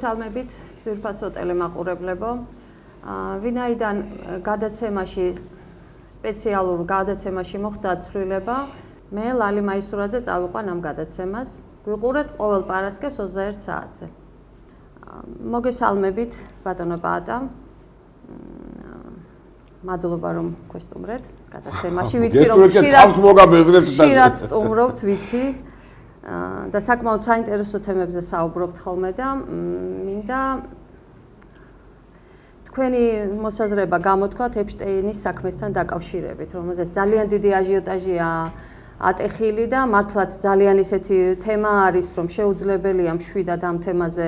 მოგესალმებით ძვირფასო ტელემაყურებლებო. ვინაიდან გადაცემაში სპეციალურ გადაცემაში მოხდა ცვლილება, მე ლალი მაისურაძე წავიყვან ამ გადაცემას. გვიყურეთ ყოველ პარასკევს 21 საათზე. მოგესალმებით ბატონო პაატა. მადლობა რომ გვესტუმრეთ გადაცემაში. ვიცი რომ ხშირად სტუმრობთ, ვიცი. და საკმაოდ საინტერესო თემებზე საუბრობთ ხოლმე და მინდა თქვენი მოსაზრება გამოთქვათ ეპშტეინის საქმესთან დაკავშირებით, რომელზეც ძალიან დიდი აჟიოტაჟია ატეხილი და მართლაც ძალიან ისეთი თემა არის, რომ შეუძლებელია მშვიდად ამ თემაზე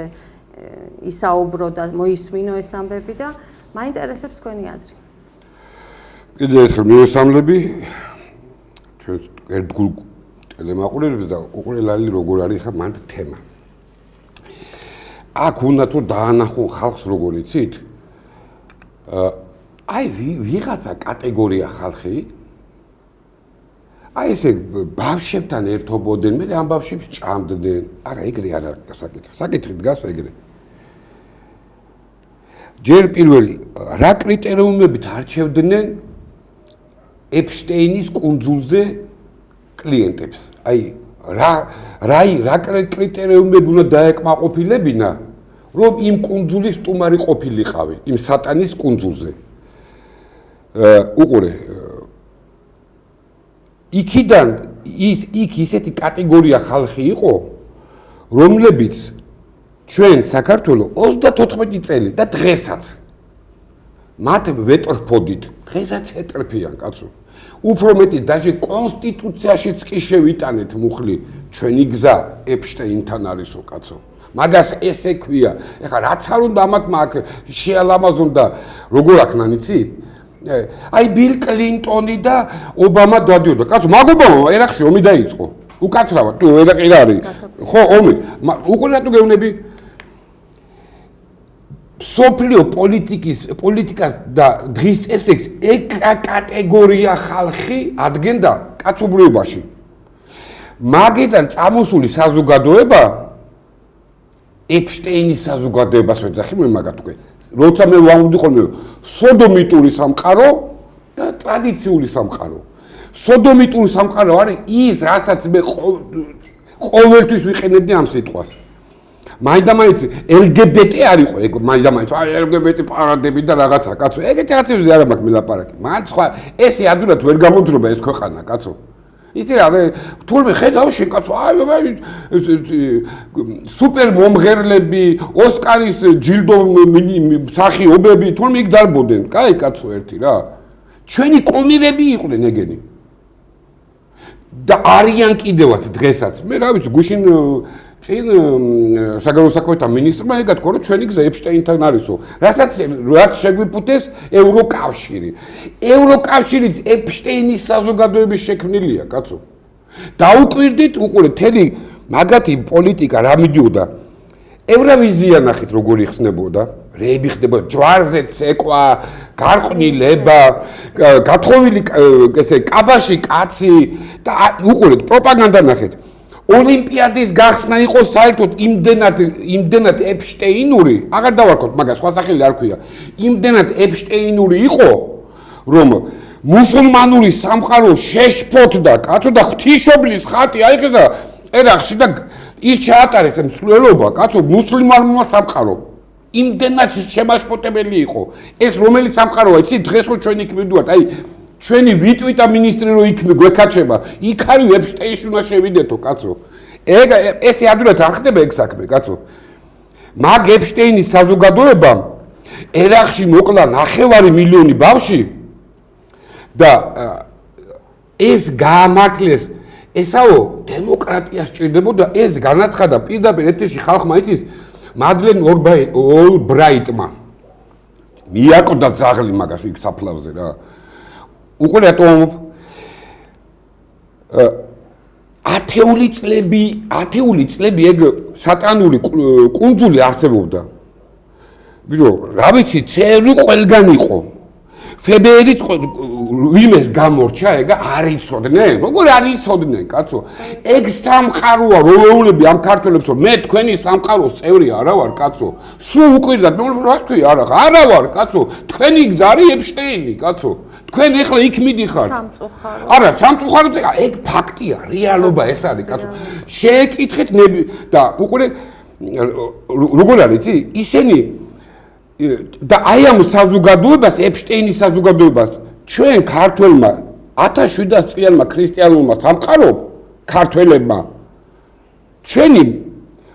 ისაუბრო და მოისმინო ეს ამბები და მაინტერესებს თქვენი აზრი. კიდევ ერთხელ მივესალმები ჩვენ ერთგულ ტელემაყურებლებს და უყურე ლალი როგორ არის ხა მანდ თემა. აქ უნდა თუ დაანახო ხალხს როგორ იცით? აი ვიღაცა კატეგორია ხალხი აი ესე ბავშვებთან ერთობოდნენ, მე ამ ბავშვებს ჭამდნენ. არა, ეგრე არ არის საკითხი. საკითხი დგას ეგრე. ჯერ პირველი რა კრიტერიუმებით არჩევდნენ ეპშტეინის კუნძულზე კლიენტებს. აი რა კრიტერიუმები უნდა დაეკმაყოფილებინა, რომ იმ კუნძულის სტუმარი ყოფილიყავი, იმ სატანის კუნძულზე. უყურე იქიდან იქ ისეთი კატეგორია ხალხი იყო, რომლებიც ჩვენ საქართველოს 34 წელი და დღესაც მათ ვეტრფოდით, დღესაც ეტრფიან კაცო. უფრო მეტი დაჟე კონსტიტუციაშიც კი შევიტანეთ მუხლი ჩვენი გზა ეპშტეინთან არისო კაცო. მაგას ესე ქვია. ეხლა რაც არ უნდა ამათ მაგ შეალამაზონ და როგორ აქნან იცი? აი ბილ კლინტონი და ობამა დადიოდა. კაცო, მაგ ობამა ერახში ომი დაიწყო. უკაცრავად, თუ ერაყი რა არის? ხო, ომი. უყურე რატო გეუბნები? სოფლიო პოლიტიკას და დღის წესრიგს ეგ კატეგორია ხალხი ადგენდა კაცობრიობაში. მაგიდან წამოსული საზოგადოება ეპშტეინის საზოგადოებას ვეძახი მე მაგათ უკვე. როცა მე ვამბობდი ხოლმე სოდომიტური სამყარო და ტრადიციული სამყარო. სოდომიტური სამყარო არის ის, რასაც მე ყოველთვის ვიყენებდი ამ სიტყვას. მაინდამაინც LGBT არისო ეგ მაინდამაინც აი LGBT პარადები და რაღაცა კაცო ეგეთი რაღაცები არ მაქვს მე ლაპარაკი მან სხვა ესე ადვილად ვერ გამოძრობა ეს ქვეყანა კაცო იცი რა თურმე ხედავ შენ კაცო აი სუპერ მომღერლები ოსკარის ჯილდო მსახიობები თურმე იქ დარბოდნენ კაი კაცო ერთი რა ჩვენი კომირები იყვნენ ეგენი და არიან კიდევაც დღესაც მე რა ვიცი გუშინ წინ საგარეო საქმეთა მინისტრმა ეგათქო რომ ჩვენი გზა ეპშტეინთან არისო რასაც შეგვიფუთეს ევროკავშირი ევროკავშირით ეპშტეინის საზოგადოების შექმნილია კაცო დაუკვირდით უყურე თელი მაგათი პოლიტიკა რა მიდიოდა ევროვიზია ნახეთ როგორი ხსნებოდა რეები ხდებოდა ჯვარზე ცეკვა გარყვნილება გათხოვილი ესე კაბაში კაცი და უყურეთ პროპაგანდა ნახეთ ოლიმპიადის გახსნა იყო საერთოდ იმდენად ეპშტეინური, აღარ დავარქოთ მაგას, სხვა სახელი არ ქვია. იმდენად ეპშტეინური იყო, რომ მუსულმანური სამყარო შეშფოთდა, კაცო და ღვთისმშობლის ხატი აიღეს ერახში და ის ჩაატარეს მსვლელობა, კაცო, მუსლიმანურმა სამყარო. იმდენად შემაშფოთებელი იყო. ეს რომელი სამყაროა, იცი, დღეს ხო ჩვენ იქ მივდივართ, აი ჩვენი ვიტვიტა მინისტრი რო იქ გვეკაჩება, იქ არის ეპშტეინში უნდა შევიდეთო, კაცო. ესე ადვილად არ ხდება ეგ საქმე, კაცო. მაგ ეპშტეინის საზოგადოებამ ერახში მოკლა 9 მილიონი ბავშვი და ეს გაამართლეს ესაო დემოკრატია სჭირდებოდა ეს განაცხადა პირდაპირ ეთერში ხალხმა იცის მადლენ ოლბრაიტმა მიაკოდა ძაღლი მაგას იქ საფლავზე რა უკვე რატომ ათეული წლები ეგ სატანური კუნძული არსებობდა ბიჭო რა ვიცი წევრი ყველგან იყო ფებერიც ვიმეს გამორჩა ეგ არ იცოდნენ როგორ არ იცოდნენ კაცო ეგ სამყაროა როლეულები ამ ქართველებს რომ მე თქვენი სამყაროს წევრი არა ვარ კაცო სულ უკვირდათ რა თქვი არა ვარ კაცო თქვენი გზარი ეპშტეინი კაცო თქვენ ეხლა იქ მიდიხართ სამწუხარო არა სამწუხაროდ ეგ ფაქტია რეალობა ეს არის კაცო შეეკითხეთ და უკვე როგორ არის ისინი და აი ამ საზოგადოებას ეპშტეინის საზოგადოებას ჩვენ ქართველმა 1700 წლიანმა ქრისტიანულმა სამყარომ ქართველებმა ჩვენი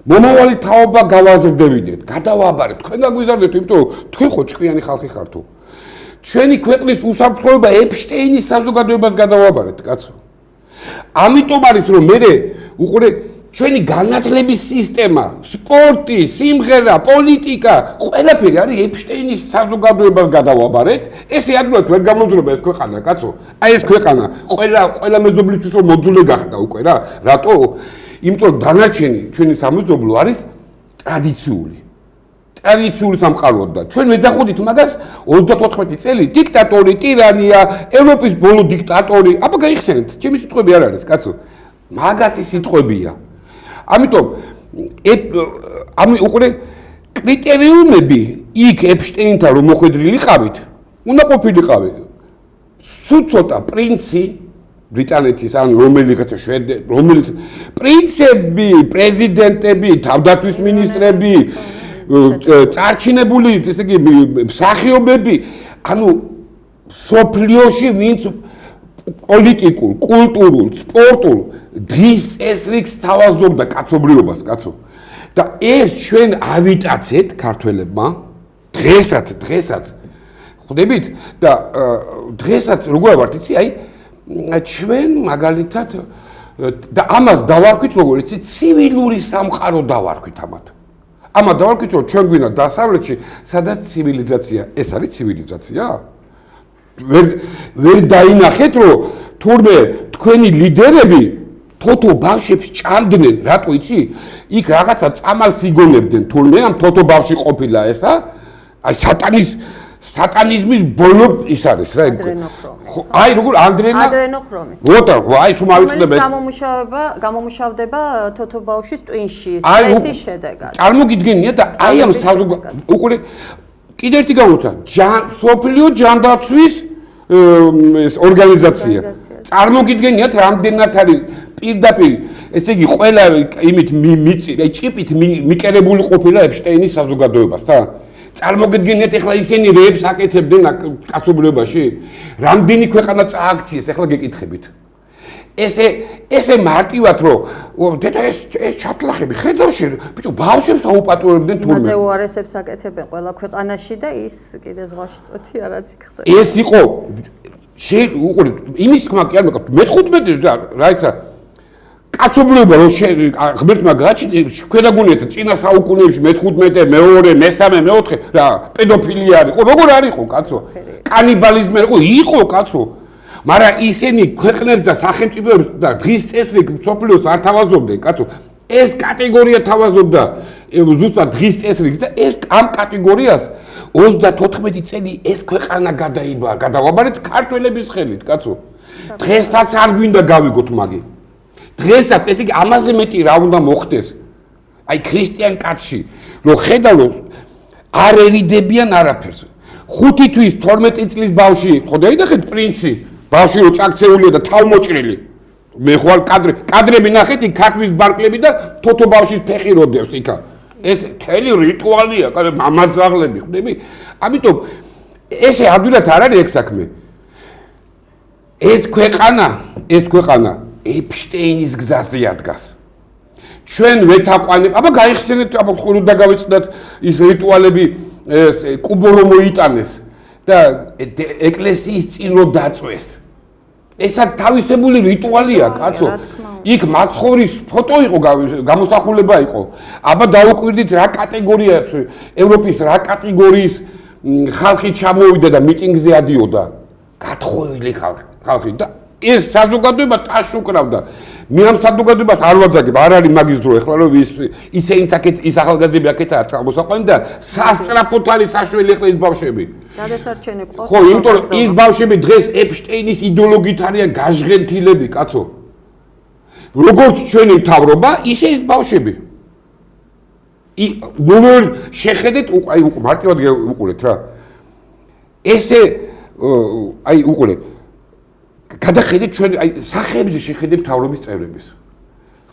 მომავალი თაობა გავაზრდებინეთ გადავაბარეთ თქვენ გაგვიზარდეთ იმიტომ თქვენ ხო ჭკვიანი ხალხი ხართო ჩვენი ქვეყნის უსაფრთხოება ეპშტეინის საზოგადოებას გადავაბარეთ კაცო ამიტომ არის რომ მე უყურე ჩვენი განათლების სისტემა, სპორტი, სიმღერა, პოლიტიკა, ყველაფერი არის ეპშტეინის საზოგადოებას გადავაბარეთ. ესე ადვილად ვერ გამოძრება ეს ქვეყანა, კაცო. აი ეს ქვეყანა ყველა მეზობლისთვის რომ მოძულე გახდა უკვე რა. რატო? იმიტომ რომ დანარჩენი ჩვენი სამეზობლო არის ტრადიციული სამყაროა და ჩვენ მეძახოდით მაგას 34 წელი დიქტატორი, ტირანია, ევროპის ბოლო დიქტატორი. აბა გაიხსენეთ, ჩემი სიტყვები არ არის, კაცო. მაგათი სიტყვებია. ამიტომ უყურე კრიტერიუმები იქ ეპშტეინთან რომ მოხვედრილიყავით, უნდა ყოფილიყავი. სულ ცოტა პრინცი ბრიტანეთის ან რომელიღაცა რომელიც პრინცები, პრეზიდენტები, თავდაცვის მინისტრები, წარჩინებული, ესე იგი, მსახიობები, ანუ სოფლიოში ვინც პოლიტიკურ, კულტურულ, სპორტულ დღის წესრიგს თავაზობდა კაცობრიობას, კაცო. და ეს ჩვენ ავიტაცეთ ქართველებმა დღესაც ხვდებით და დღესაც როგორ ვართ იცი აი ჩვენ მაგალითად და ამას დავარქვით როგორ იცი ცივილური სამყარო დავარქვით ამათ დავარქვით რომ ჩვენ გვინდა დასავლეთში სადაც ცივილიზაცია ეს არის ცივილიზაცია ვერ დაინახეთ რომ თურმე თქვენი ლიდერები თოთო ბავშვებს ჭამდნენ რატო იცი იქ რაღაცა წამალს იგონებდნენ თურმე ამ თოთო ბავშვი ყოფილა ესა აი სატანიზმის ბოლო ის არის რა ეგ აი როგორ ადრენოქრომი ვოტა აი სუმავიწდება გამომუშავდება თოთო ბავშვის ტვინში სტრესის შედეგად წარმოგიდგენია და აი ამ უყურე კიდევ ერთი გამოცა სოფლიო ჯანდაცვის ორგანიზაცია წარმოგიდგენიათ რამდენად არის პირდაპირ ესე იგი ყველა იმით აი ჭიპით მიკერებული ყოფილა ეპშტეინის საზოგადოებას და წარმოგიდგენიათ ეხლა ისინი რეებს აკეთებდნენ კაცობრიობაში რამდენი ქვეყანა წააქციეს ეხლა გეკითხებით ესე მარტივად რომ დედა ეს ჩატლახები ხედავში ბიჭო ბავშვებს აუპატურებდნენ თურმე მასე უარესებს აკეთებენ ყველა ქვეყანაში და ის კიდე ზღვაში წოთი არაც იქ ხდება ეს იყო უყურე იმის თქმა კი არ მეკითხა მე-15 რა იცი კაცობრიობა რომ ღმერთმა გააჩნია ქვედაგუნიათ წინა საუკუნეებში მე-15 მეორე მესამე მეოთხე რა პედოფილია არის ხო როგორ არის ხო კაცო კანიბალიზმი იყო კაცო მაგრამ ისინი ქვეყნებს და სახელმწიფოებს და დღის წესრიგ სოფლიოს არ თავაზობდნენ კაცო ეს კატეგორია თავაზობდა ზუსტად დღის წესრიგს და ეს ამ კატეგორიას 34 წელი ეს ქვეყანა გადავაბარეთ ქართველების ხელით კაცო დღესაც არ გვინდა გავიგოთ მაგი დღესაც ესე იგი ამაზე მეტი რა უნდა მოხდეს აი ქრისტიან კაცში რომ ხედავთ არ ერიდებიან არაფერს 5 თვის 12 წლის ბავშვი ხო დაინახეთ პრინცი ბავშვი რო წაქცეულია და თავმოჭრილი მე ხვალ კადრები ნახეთ იქ ქართლის ბარკლები და თოთო ბავშვის ფეხი როდევს იქა ეს თელი რიტუალია მამაძაღლები ხდები ამიტომ ესე ადვილად არ არის ეგ საქმე ეს ქვეყანა ეპშტეინის გზაზე ადგას ჩვენ ვეთაყვანებ აბა გაიხსენეთ აბა ხურო დაგავიწყდათ ის რიტუალები კუბო რომ მოიტანეს და ეკლესიის წინ რო დაწვეს ესაც თავისებული რიტუალია კაცო იქ მაცხოვრის ფოტო იყო გამოსახულება იყო. აბა დაუკვირდით რა კატეგორიაც ევროპის რა კატეგორიის ხალხი ჩამოვიდა და მიტინგზე ადიოდა. გათხოვილი ხალხი და ეს საზოგადოება ტაშუკრავდა. მე ამ საზოგადოებას არ ვაძაგებ, არ არის მაგის დრო ეხლა რომ ისინიც აქეთ ის ახალგაზრდები აქეთაა წამოსაყვანი და სასწრაფოდ არის საშველი ეხლა ის ბავშვები. გადასარჩენი ყავს. ხო, იმიტომ რომ ის ბავშვები დღეს ეპშტეინის იდეოლოგიით არიან გაჟღენთილები, კაცო. როგორც ჩვენი მთავრობა, ისე ის ბავშვები. ნუ შეხედეთ, აი მარტივად უყურეთ რა. ესე აი უყურეთ. გადახედეთ ჩვენ აი სახეებზე შეხედეთ მთავრობის წევრების.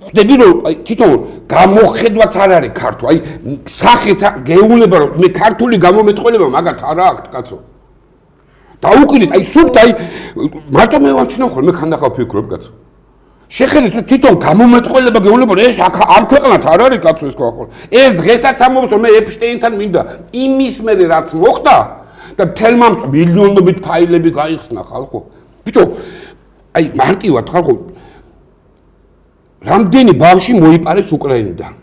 ხვდები რომ აი თვითონ გამოხედვაც არ არის ქართო. აი სახეც გეუბნება რომ მე ქართული გამომეტყველება მაგათ არ აქვს კაცო. დაუკვირდით აი სულთ აი მარტო მე ვამჩნევ ხოლმე ხანდახან ვფიქრობ კაცო. შეხედეთ რომ თვითონ გამომეტყველება გეუბნება რომ ეს ამ ქვეყნად არ არის კაცო ეს ხო. ეს დღესაც ამბობს რომ მე ეპშტეინთან მინდა იმის მერე რაც მოხდა და თელმა მილიონობით ფაილები გაიხსნა ხალხო. ბიჭო, აი მარტივად ხალხო რამდენი ბავშვი მოიპარეს უკრაინიდან?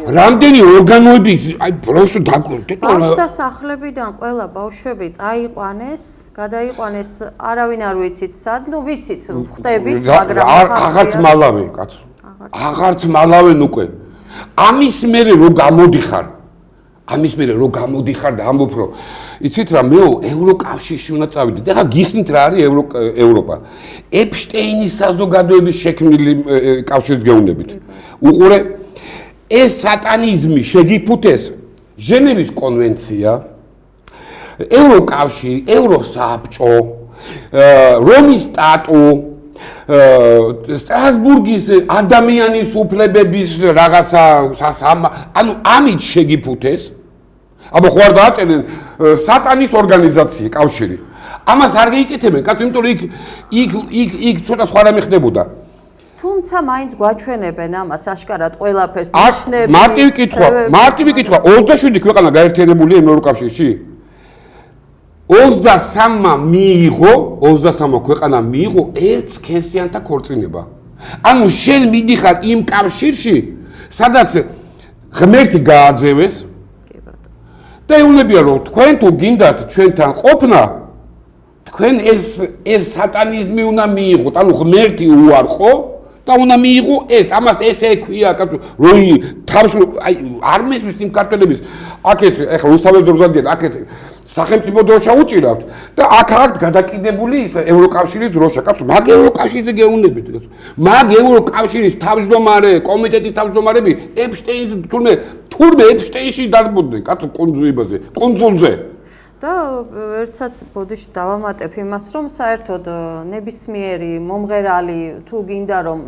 რამდენი ორგანოები აი პროსტო დაგვირდეთ. ბავშვთა სახლებიდან ყველა ბავშვები წაიყვანეს, გადაიყვანეს, არავინ არ ვიცით სად, ნუ ვიცით, ხვდებით, მაგრამ აღარც მალავე, კაცო. აღარც მალავენ უკვე. ამის მერე რომ გამოდიხარ ამის მერე რომ გამოდიხარ და ამბობ რომ იცით რა მეო ევროკავშირში უნდა წავიდე. ეხლა გიხსნით რა არის ევროპა. ეპშტეინის საზოგადოების შექმნილი კავშირს გეუბნებით. უყურე ეს სატანიზმი შეგიფუთეს ჟენევის კონვენცია, ევროკავშირი, ევროსაბჭო, რომის სტატუ, სტრასბურგის ადამიანის უფლებების რაღაცა ანუ ამით შეგიფუთეს. აბა ხო არ დააწერენ სატანის ორგანიზაცია კავშირი. ამას არ გეიკეთებენ, კაცო, იმიტომ რომ იქ ცოტა სხვა რამე ხდებოდა. თუმცა მაინც გვაჩვენებენ ამას აშკარად ყველაფერს ნიშნები. მარტივი კითხვა, 27 ქვეყანა გაერთიანებულია ევროკავშირში. 23-მა მიიღო, 23 ქვეყანა მიიღო ერთ სქესიანთა ქორწინება. ანუ შენ მიდიხარ იმ კავშირში, სადაც ღმერთი გააძევეს და ეუბნებიან რომ თქვენ თუ გინდათ ჩვენთან ყოფნა, თქვენ ეს სატანიზმი უნდა მიიღოთ, ანუ ღმერთი უარყო და უნდა მიიღო ეს, ამას ესე ექვია, კაცო, როი თავს აი არ მისმის იმ ქართველების აქეთ ეხლა რუსთაველს როდადიან აქეთ სახელმწიფო დროშა უჭირავთ და აქ გადაკიდებული ის ევროკავშირის დროშა, კაცო, მაგ ევროკავშირზე გეუბნებით, კაცო. მაგ ევროკავშირის თავმჯდომარე, კომიტეტის თავმჯდომარები ეპშტეინს თურმე ეპშტეინში დარბოდნენ, კაცო, კუნძულზე. და ერთსაც ბოდიში დავამატებ იმას, რომ საერთოდ ნებისმიერი მომღერალი თუ გინდა რომ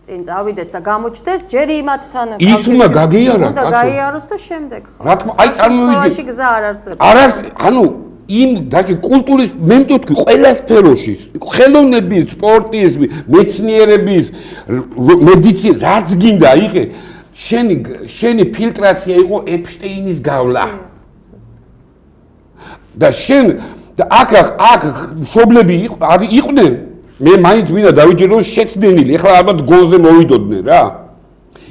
წინ წავიდეს და გამოჩნდეს, ჯერ იმათთან ის უნდა გაგიარა, კაცო. უნდა გაიაროს და შემდეგ ხო. რა თქმა, აი წარმოვიდგინე. გზა არ არწევს. ანუ იმ დაჭი კულტურის მე მეთქი ყველა სფეროში, ხელოვნების, სპორტის, მეცნიერების, მედიცინის, რაც გინდა იყე, შენი ფილტრაცია იყო ეპშტეინის გავლა. და შენ და აქ მშობლები იყვნენ, მე მაინც მინდა დავიჯერო შეცდენილი, ეხლა ალბათ გოლზე მოვიდოდნენ რა.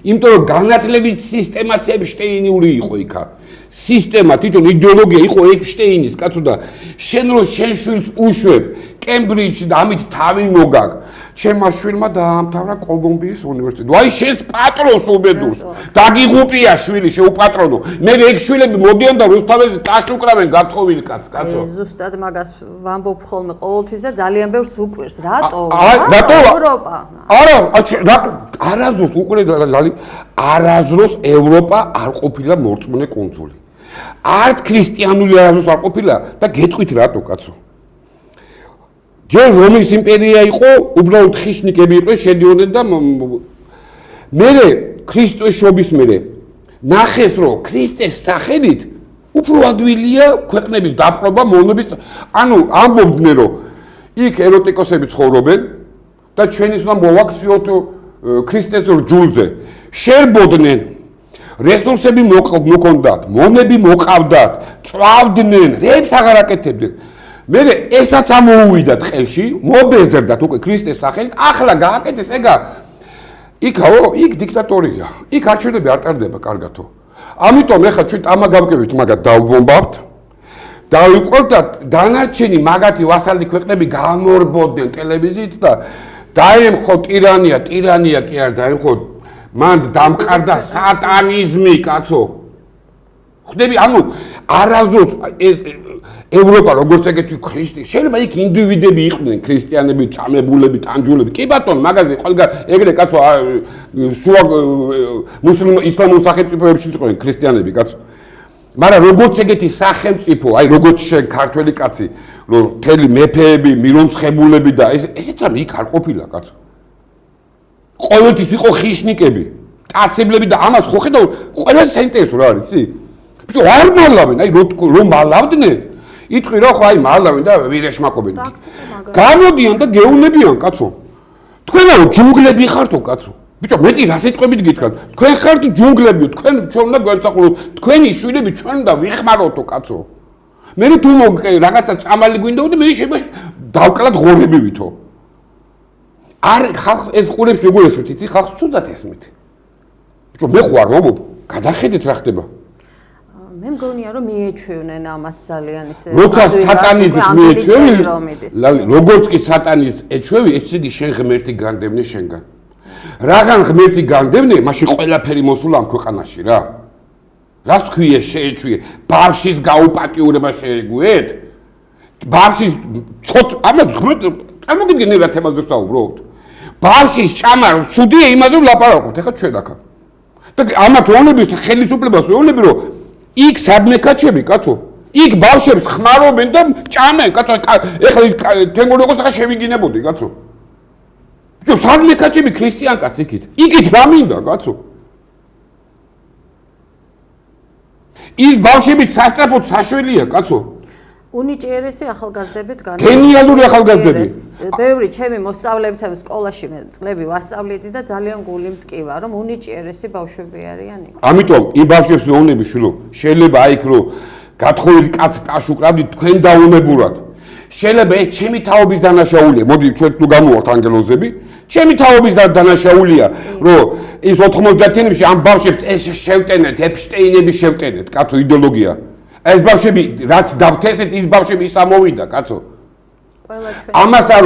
იმიტომ რომ განათლების სისტემაც ეპშტეინური იყო იქა. სისტემა, თვითონ იდეოლოგია იყო ეპშტეინის, კაცო და შენ რო შენ შვილს უშვებ კემბრიჯში და ამით თავი მოგაგ. ჩემმა შვილმა დაამთავრა კოლუმბიის უნივერსიტეტი. აი შენს პატრონს უბედურს. დაგიღუპია შვილი, შეუპატრონო. მე ეგ შვილები მოდიან და რუსთაველზე ტაშუკრავენ გათხოვილი კაცო. ზუსტად მაგას ვამბობ ხოლმე ყოველთვის და ძალიან ბევრს უკვირს. რატო? რატო? ევროპა. არა, რატო? არაზრუს უყურე ლალი, არაზრუს ევროპა არ ყოფილა მორწმუნე კუნძული. არც ქრისტიანული არაზრუს არ ყოფილა და გეტყვით რატო კაცო. ჯერ რომის იმპერია იყო, უბრალოდ ხიშნიკები იყვნენ, შედიოდნენ და მერე ქრისტეს შობის მერე ნახეს რომ ქრისტეს სახელით უფრო ადვილია ქვეყნების დაპყრობა მონობის, ანუ ამბობდნენ რომ იქ ეროტიკოსები ცხოვრობენ და ჩვენის უნდა მოვაქციოთ ქრისტეს რჯულზე. შერბოდნენ, რესურსები მოქონდათ, მონები მოყავდათ, წვავდნენ, რეებს აღარ აკეთებდნენ. მერე ესაც ამოუვიდათ ხელში, მობეზრდათ უკვე ქრისტეს სახელით, ახლა გააკეთეს ეგა იქაო, იქ დიქტატორია. იქ არჩევნები არ ტარდება კარგათო. ამიტომ ეხლა ჩვენ ამა გავკევით, მაგათ დავბომბავთ. დავიყვოთ და დანარჩენი მაგათი ვასალი ქვეყნები გამორბოდნენ ტელევიზიით და დაემხო ტირანია კი არ დაემხო მან დამყარდა სატანიზმი, კაცო. ხდები, ანუ არაზუსტ ეს ევროპა როგორც ეგეთი ქრისტი, შეიძლება იქ ინდივიდები იყვნენ, ქრისტიანები, წამებულები, ტანჯულები. კი ბატონო, მაგაზე ყველგან ეგრე კაცო ისლამურ სახელმწიფოებში იყვნენ ქრისტიანები, კაცო. მაგრამ როგორც ეგეთი სახელმწიფო, აი როგორც შენ ქართველი კაცი, რომ მთელი მეფეები, მილომსხებულები და ესეც რამე იქ არ ყოფილა, კაცო. ყოველთვის იყო ხიშნიკები, კაცებლები და ამას ხო ხედავ, ყველაზე საინტერესო რა არის, იცი? ბიჭო, არ მალავენ, აი რომ მალავდნენ, იტყვი რა ხო აი მალავენ და ვირეშმაკობენ. გამოდიან და გეუნებიან, კაცო. თქვენ რა ჯუნგლები ხართო, კაცო. ბიჭო, მეტი რა სიტყვებით გითხრათ? თქვენ ხართ ჯუნგლებიო, თქვენ ჩვენ უნდა გვესაყროთ, თქვენი შვილები ჩვენ უნდა ვიხმაროთო, კაცო. მე თუ რაღაცა წამალი გვინდაო და მე შეიძლება დავკლად ღორებივითო. არ ხალხ ეს ყურებს როგორ ესვით, იცი ხალხს ცუდად ესმით. ბიჭო, მე ხო არ მომობ, გადახედეთ რა ხდება. მე მგონია რომ მიეჩვევნენ ამას ძალიან ისე. როცა სატანიზმს მიეჩვევი, როგორც კი სატანიზმს ეჩვევი, ეს იგი შენ ღმერთი განდევნე შენგან. რაღან ღმერთი განდევნე, მაშინ ყველაფერი მოსულა ამ ქვეყანაში რა. რას ქვია შეეჩვიე? ბავშვის გაუპატიურება შეეგუეთ? ბავშვის ამათ ღმერთი წარმოგიდგენთ რა თემაზე ვსაუბრობთ. ბავშვის ჭამა ცუდია იმაზე ვლაპარაკობთ, ეხლა ჩვენ აქ. და ამათ ონლების ხელისუფლებას ვეუბნები რომ იქ სადმეკაჩები, კაცო. იქ ბავშვებს ხმარობენ და ჭამენ, კაცო. ეხლა თემურ იყოს ახლა შევიგინებოდი, კაცო. ბიჭო, სადმეკაჩები ქრისტიან კაც იქით. იქით რა მინდა, კაცო. ის ბავშვები სასწრაფოდ საშველია, კაცო. უნიჭიერესი ახალგაზრდებით განა. გენიალური ახალგაზრდები. ბევრი ჩემი მოსწავლეებთან სკოლაში მე წლები ვასწავლედი და ძალიან გული მტკივა, რომ უნიჭიერესი ბავშვები არიან იქ. ამიტომ იმ ბავშვებს ვეუბნები შვილო, შეიძლება აიქ რომ გათხოვილი კაც ტაშუკრავდი თქვენ დაუნებურად. შეიძლება ეს ჩემი თაობის დანაშაულია. მოდი ჩვენ თუ გამოვართ ანგელოზები, ჩემი თაობის დანაშაულია, რომ ის 90-იანებში ამ ბავშვებს ეს შევტენეთ, ეპშტეინები შევტენეთ, კაცო იდეოლოგია. ეს ბავშვები რაც დავთესეთ, ის ბავშვები ის ამოვიდა, კაცო. ამას არ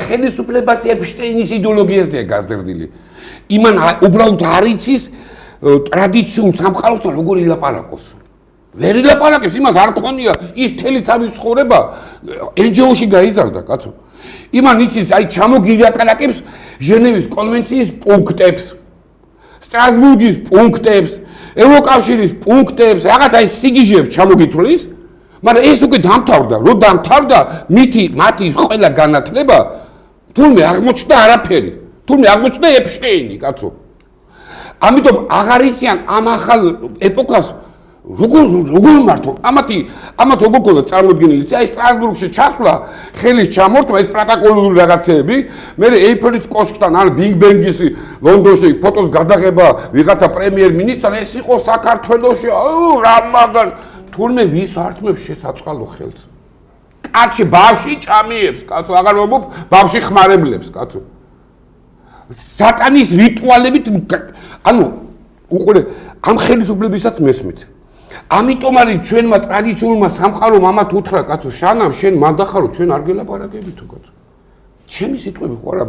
ხელისუფლებას ეპშტეინის იდეოლოგიაზეა გაზრდილი. იმან უბრალოდ არ იცის ტრადიციულ სამყაროსთან როგორ ილაპარაკოს. ვერ ილაპარაკებს, იმას არ ქონია ის თელი თავის ცხოვრება NGO-ში გაიზარდა, კაცო. იმან იცის, აი ჩამოგილაპარაკებს ჟენევის კონვენციის პუნქტებს, სტრასბურგის პუნქტებს, ევროკავშირის პუნქტებს, რაღაც აი სიგიჟეებს ჩამოგითვლის, მაგრამ ეს უკვე დამთავრდა, რომ დამთავრდა, მათი ყველა განათლება თურმე აღმოჩნდა არაფერი, თურმე აღმოჩნდა ეპშტეინი, კაცო. ამიტომ აღარ იციან ამ ახალ ეპოქას როგორ მართო? ამათ როგორ ქონდა წარმოდგენილი? აი სტრასბურგში ჩასვლა, ხელის ჩამორთვა, ეს პროტოკოლური რაღაცეები, მე ეიფელის კოშკთან ან ბიგ ბენგის ლონდონში ფოტოს გადაღება ვიღაცა პრემიერ-მინისტრთან, ეს იყო საქართველოში, რა მაგარ თურმე ვის ართმევს შესაწყალო ხელს. კაცი ბავში ჭამიებს, კაცო, აღარ მომობ ბავში ხმარებლებს, კაცო. სატანის რიტუალებით, ანუ უყურე ამ ხელისუფლებისაც მესმით. ამიტომ არის ჩვენმა ტრადიციულმა სამყარომ ამათ უთხრა, კაცო, შანამ შენ მანდახარო, ჩვენ არ გელაპარაკებითო, კაცო. ჩემი სიტყვები ხო არა,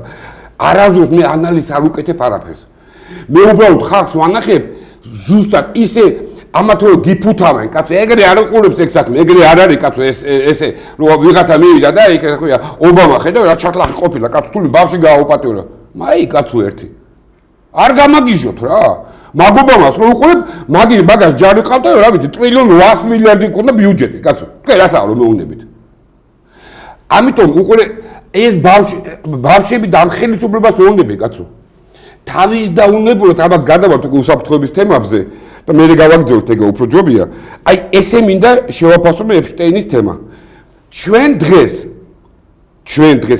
არაზუსტ მე ანალიზს არ უკეთებ არაფერს. მე უბრალოდ ხალხს ვანახებ ზუსტად ისე ამათ რო გიფუთავენ, კაცო, ეგრე არ უყურებს ეგ საქმე, ეგრე არ არის, კაცო, ესე რომ ვიღაცა მივიდა და იქ ხოია ობამა ხედავ რა ჩათლახი ყოფილა, კაცო, თული ბავში გააუპატიურა. მაი კაცო ერთი. არ გამაგიჟოთ რა. მაგობამას რო უყურებ, მაგას ჯარი ყავდა, რა ვიცი, ტრილიონ 800 მილიარდი ქონდა ბიუჯეტი, კაცო. თქვენ რასაა რომ მეუნებით. ამიტომ უყურე ეს ბავშვები და ამ ხელისუფლებას ეუნები, კაცო. თავის დაუნებურად აბა გადავართ უკვე უსაფრთხოების თემებზე და მე გავაგრძელოთ ეგ უფრო ჯობია. აი ესე მინდა შევაფასო ეპშტეინის თემა. ჩვენ დღეს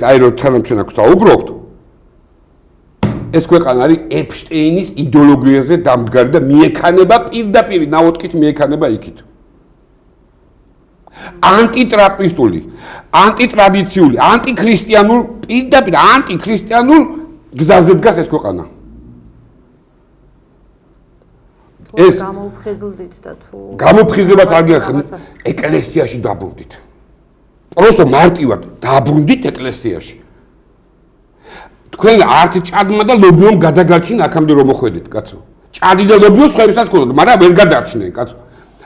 აი რო თანამშრომლობთ აქ საუბრობთ, ეს ქვეყანა არის ეპშტეინის იდეოლოგიაზე დამდგარი და მიექანება პირდაპირ ნაოთხით მიექანება იქით. ანტიტრაპისტული, ანტიტრადიციული, ანტიქრისტიანულ, პირდაპირ ანტიქრისტიანულ გზაზე დგას ეს ქვეყანა. ეს გამოუფხიზლდით და თუ გამოფხიზლებას არ გიხსნით ეკლესიაში დაბრუნდით. პროსტო მარტივად დაბრუნდით ეკლესიაში. თქვენ ართ ჭადმა და ლობიომ გადაგარჩინა აქამდე რომ მოხვედით, კაცო. ჭადი და ლობიო სხვებსაც ქონდათ, მაგრამ ვერ გადარჩნენ, კაცო.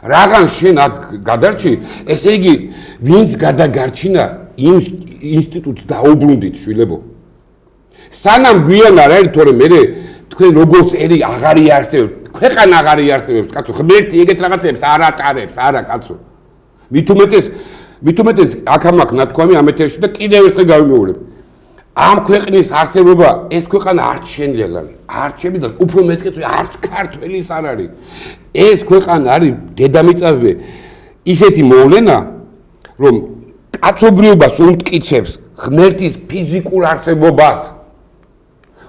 Რაღან შენ აქ გადარჩი, ესე იგი ვინც გადაგარჩინა იმ ინსტიტუტს დაუბრუნდით, შვილებო. სანამ გვიან არ არის, თორე მე თქვენ როგორც ერი აღარ იარსებთ, ქვეყანა აღარ იარსებთ, კაცო, ღმერთი ეგეთ რაღაცებს არ ატარებს, არა, კაცო. მით უმეტეს აქ-ამაქვს ნათქვამი ამ ეთერში და კიდევ ერთხელ გავიმეორებ. ამ ქვეყნის არსებობა ეს ქვეყანა არც შენლელანი, არც შემიძლია, უფრო მეტყით, არც ქართველის არ არის. ეს ქვეყანა არის დედამიწაზე ისეთი მოვლენა, რომ კაცობრიობას უმტკიცებს ღმერთის ფიზიკურ არსებობას.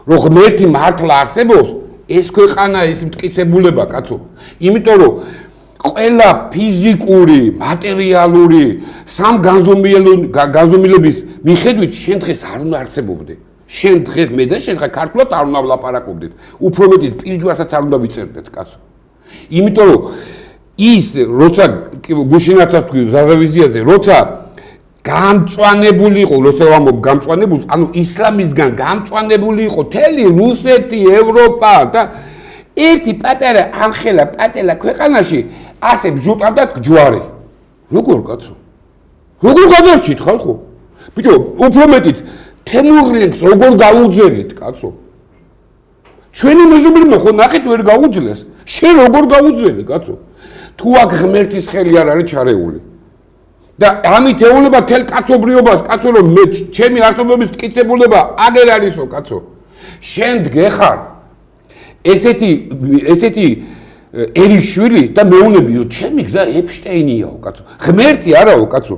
რომ ღმერთი მართლა არსებობს, ეს ქვეყანა ის მტკიცებულება, კაცო. იმიტომ რომ ყველა ფიზიკური, მატერიალური სამ განზომილების მიხედვით შენ დღეს არ უნდა არსებობდე. შენ დღეს მე და შენ ხა ქართულად არ უნდა ვლაპარაკობდეთ. უფრო მეტი პირჯვარსაც არ უნდა ვიწერდეთ, კაცო. იმიტომ რომ ის როცა გუშინაცა თქვი ზაზავიზიაზე, როცა გამწვანებული იყო, როცა ვამბობ გამწვანებულს, ანუ ისლამისგან გამწვანებული იყო მთელი რუსეთი, ევროპა და ერთი პატარა ამხელა პატელა ქვეყანაში ასე ბჟუტავდა ჯვარი. როგორ კაცო? როგორ გადარჩით ხალხო? ბიჭო, უფრო მეტიც თემურლენგს როგორ გაუძელით, კაცო? ჩვენი მეზობლებმა ხო ნახეთ ვერ გაუძლეს. შენ როგორ გაუძელი, კაცო? თუ აქ ღმერთის ხელი არ არის ჩარეული. და ამით ეუბნება თელ კაცობრიობას, კაცო, რომ მე ჩემი არსებობის მტკიცებულება აგერ არისო, კაცო. შენ დგეხარ ესეთი ეриშვილი და მეუნებიო, ჩემი გზა ეპშტეინიაო, კაცო. ღმერთი არაო, კაცო.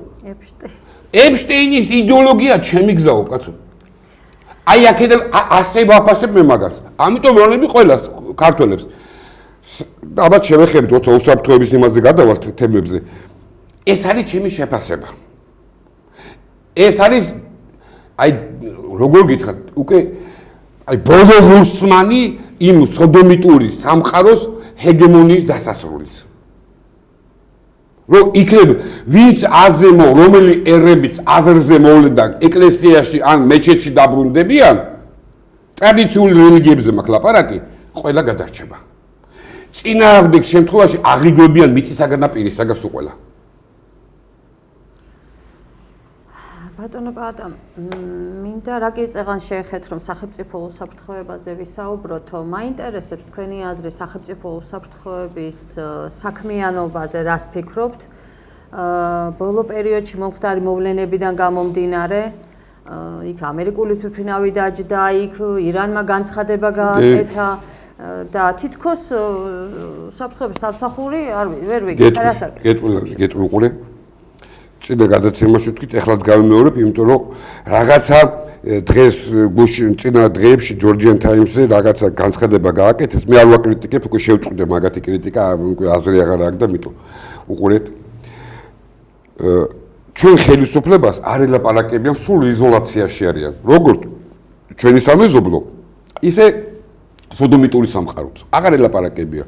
ეპშტეინის იდეოლოგია ჩემი გზაო, კაცო. აი აქედან ასე ვაფასებ მე მაგას. ამიტომ ვარნები ყველას ქართველებს. ალბათ შევეხებით, როცა უსაფრთხოების იმაზე გადავალთ თემებზე. ეს არის ჩემი შეფასება. ეს არის აი როგორ გითხრათ, უკვე აი ბოლო რუსმანი იმ სოდომიტური სამყაროს ჰეგემონიის დასასრულის. რომ იქნებ ვინც აზემო, რომელი ერებიც აზრზე მოვლენდა ეკლესიაში ან მეჩეთში დაბრუნდებიან, ტრადიციული რელიგიებზე მაქვს ლაპარაკი, ყველა გადარჩება. წინააღმდეგ შემთხვევაში აღიგვებიან მიწისაგან და პირისაგან სულ ყველა. ბატონო პატა, მინდა რა გიწევან შეეხეთ, რომ სახელმწიფო უსაფრთხოებაზე ვისაუბროთ, მაინტერესებს თქვენი აზრი სახელმწიფო უსაფრთხოების საქმიანობაზე, რას ფიქრობთ? ბოლო პერიოდში მომხდარი მოვლენებიდან გამომდინარე, იქ ამერიკული თვითმფრინავი დაჯდა, იქ ირანმა განცხადება გააკეთა და თითქოს უსაფრთხოების სამსახური ვერ ვიგეთ, რასაკეთებს? გეტყვი წინა გადაცემაში ვთქვით, ეხლაც გავიმეორებ, იმიტომ რომ რაღაცა დღეს წინა დღეებში Georgian Times-ზე რაღაცა განცხადება გააკეთეს, მე არ ვაკრიტიკებ, უკვე შევწყვიტე მაგათი კრიტიკა, უკვე აზრი აღარ აქვს და მითო უყურეთ. ჩვენ ხელისუფლებას არ ელაპარაკებიან, სულ იზოლაციაში არიან. როგორც ჩვენი სამეზობლო, ისე სოდომიტური სამყაროც. აღარ ელაპარაკებიან.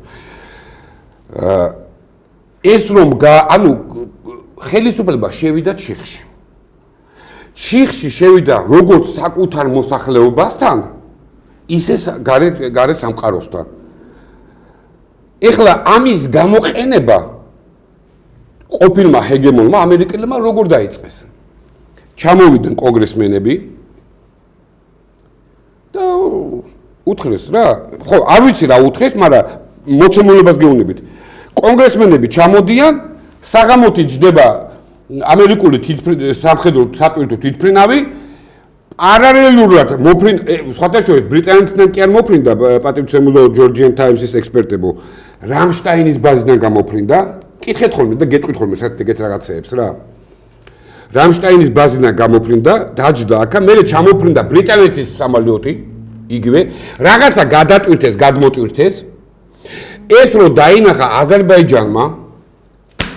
ეს რომ ანუ ხელისუფლება შევიდა ჩიხში. ჩიხში შევიდა როგორც საკუთარ მოსახლეობასთან, ისე გარეთ სამყაროსთან. ეხლა ამის გამოყენება ყოფილმა ჰეგემონმა ამერიკელებმა როგორ დაიწყეს? ჩამოვიდნენ კონგრესმენები და უთხრეს რა, ხო, არ ვიცი რა უთხრეს, მაგრამ მოცემულობას გეუბნებით. კონგრესმენები ჩამოდიან საღამოთი ჯდება ამერიკული სამხედრო სატვირთო თვითმფრინავი პარალელურად სხვათა შორის ბრიტანეთთან კი არ მოფრინდა პატრიცემულო Georgian Times-ის ექსპერტებო რამშტაინის ბაზიდან გამოფრინდა კითხეთ ხოლმე და გეტყვით ხოლმე ეგეთ რაღაცეებს რა რამშტაინის ბაზიდან გამოფრინდა დაჯდა აქა მერე ჩამოფრინდა ბრიტანეთის სამალიოტი იგივე რაღაცა გადატვირთეს გადმოტვირთეს ეს რო დაინახა აზერბაიჯანმა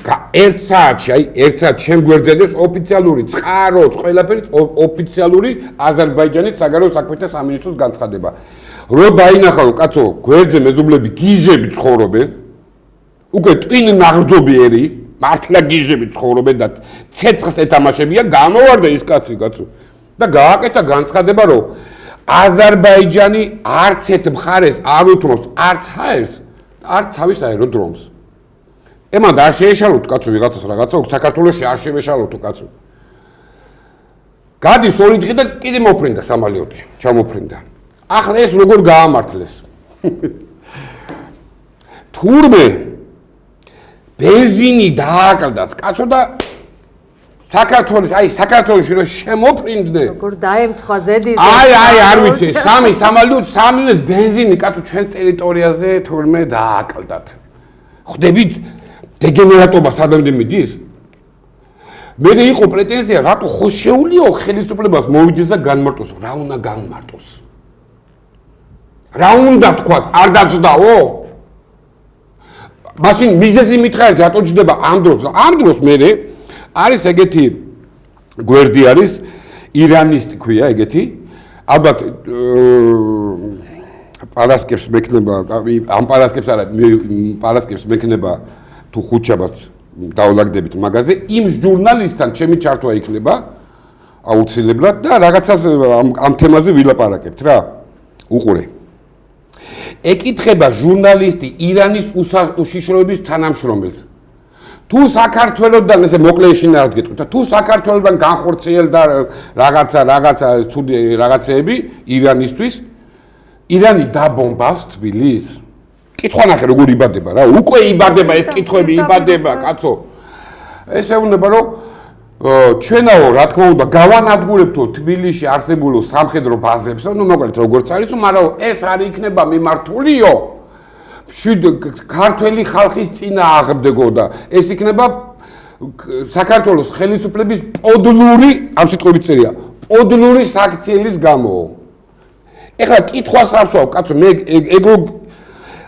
ერთ საათში, აი, ერთ საათში ჩემ გვერდზედეს ოფიციალური წყაროც, ყველაფერი ოფიციალური აზერბაიჯანის საგარეო საქმეთა სამინისტროს განცხადება. რო დაინახა, რომ კაცო, გვერდზე მეზობლები გიჟები ცხოვრობენ, უკვე ტვინ ნაღრჯობიერი მართლა გიჟები ცხოვრობენ და ცეცხლს ეთამაშებიან გამოვარდა ის კაცი კაცო და გააკეთა განცხადება რომ აზერბაიჯანი არც ერთ მხარეს არ უთმობს არც ჰაერს არც თავის აეროდრომს ემან არ შეეშალოთ კაცო ვიღაცას რაღაცა საქართველოში არ შემეშალოთო კაცო გადის ორი დღე და კიდე მოფრინდა სამალიოტი ჩამოფრინდა ახლა ეს როგორ გაამართლეს თურმე ბენზინი დააკლდათ კაცო და საქართველოში რომ შემოფრინდნენ როგორ დაემთხვა ზედის არ ვიცი სამალიოტი ბენზინი კაცო ჩვენს ტერიტორიაზე თურმე დააკლდათ ხვდებით დეგენერატობა სადამდე მიდის მე იყო პრეტენზია რატო ხო შეულიო ხელისუფლებას მოვიდეს და განმარტოს რა უნდა განმარტოს რა უნდა თქვას არ დაჭდაო მაშინ მიზეზი მითხარით რატო ჯდება ამ დროს მე არის ეგეთი გვერდი არის ირანისტი ქვია ეგეთი ალბათ პარასკევს მექნება ამ პარასკევს არა პარასკევს მექნება თუ ხუთშაბათს დაულაგდებით მაგაზე იმ ჟურნალისტთან ჩემი ჩართვა იქნება აუცილებლად და რაღაცას ამ თემაზე ვილაპარაკებთ რა უყურე ეკითხება ჟურნალისტი ირანის უშიშროების თანამშრომელს თუ საქართველოსთან ესე მოკლე შინაარს გეტყვით და თუ საქართველოსთან განხორციელდა რაღაცა ცუდი რაღაცეები ირანისთვის ირანი დაბომბავს თბილისს კითხვა ნახე როგორ იბადება რა უკვე იბადება ეს კითხვები იბადება კაცო ესე უნდა რომ ჩვენაო რა თქმა უნდა გავანადგურებთო თბილისში არსებულ სამხედრო ბაზებს ნუ მოკლედ როგორც არის მაგრამ ეს არ იქნება მიმართულიო ქართველი ხალხის წინააღმდეგო და ეს იქნება საქართველოს ხელისუფლების პოდლური ამ სიტყვებით წერია პოდლური საქციელის გამო ეხლა კითხვას ავსვავ კაცო მე ეგრო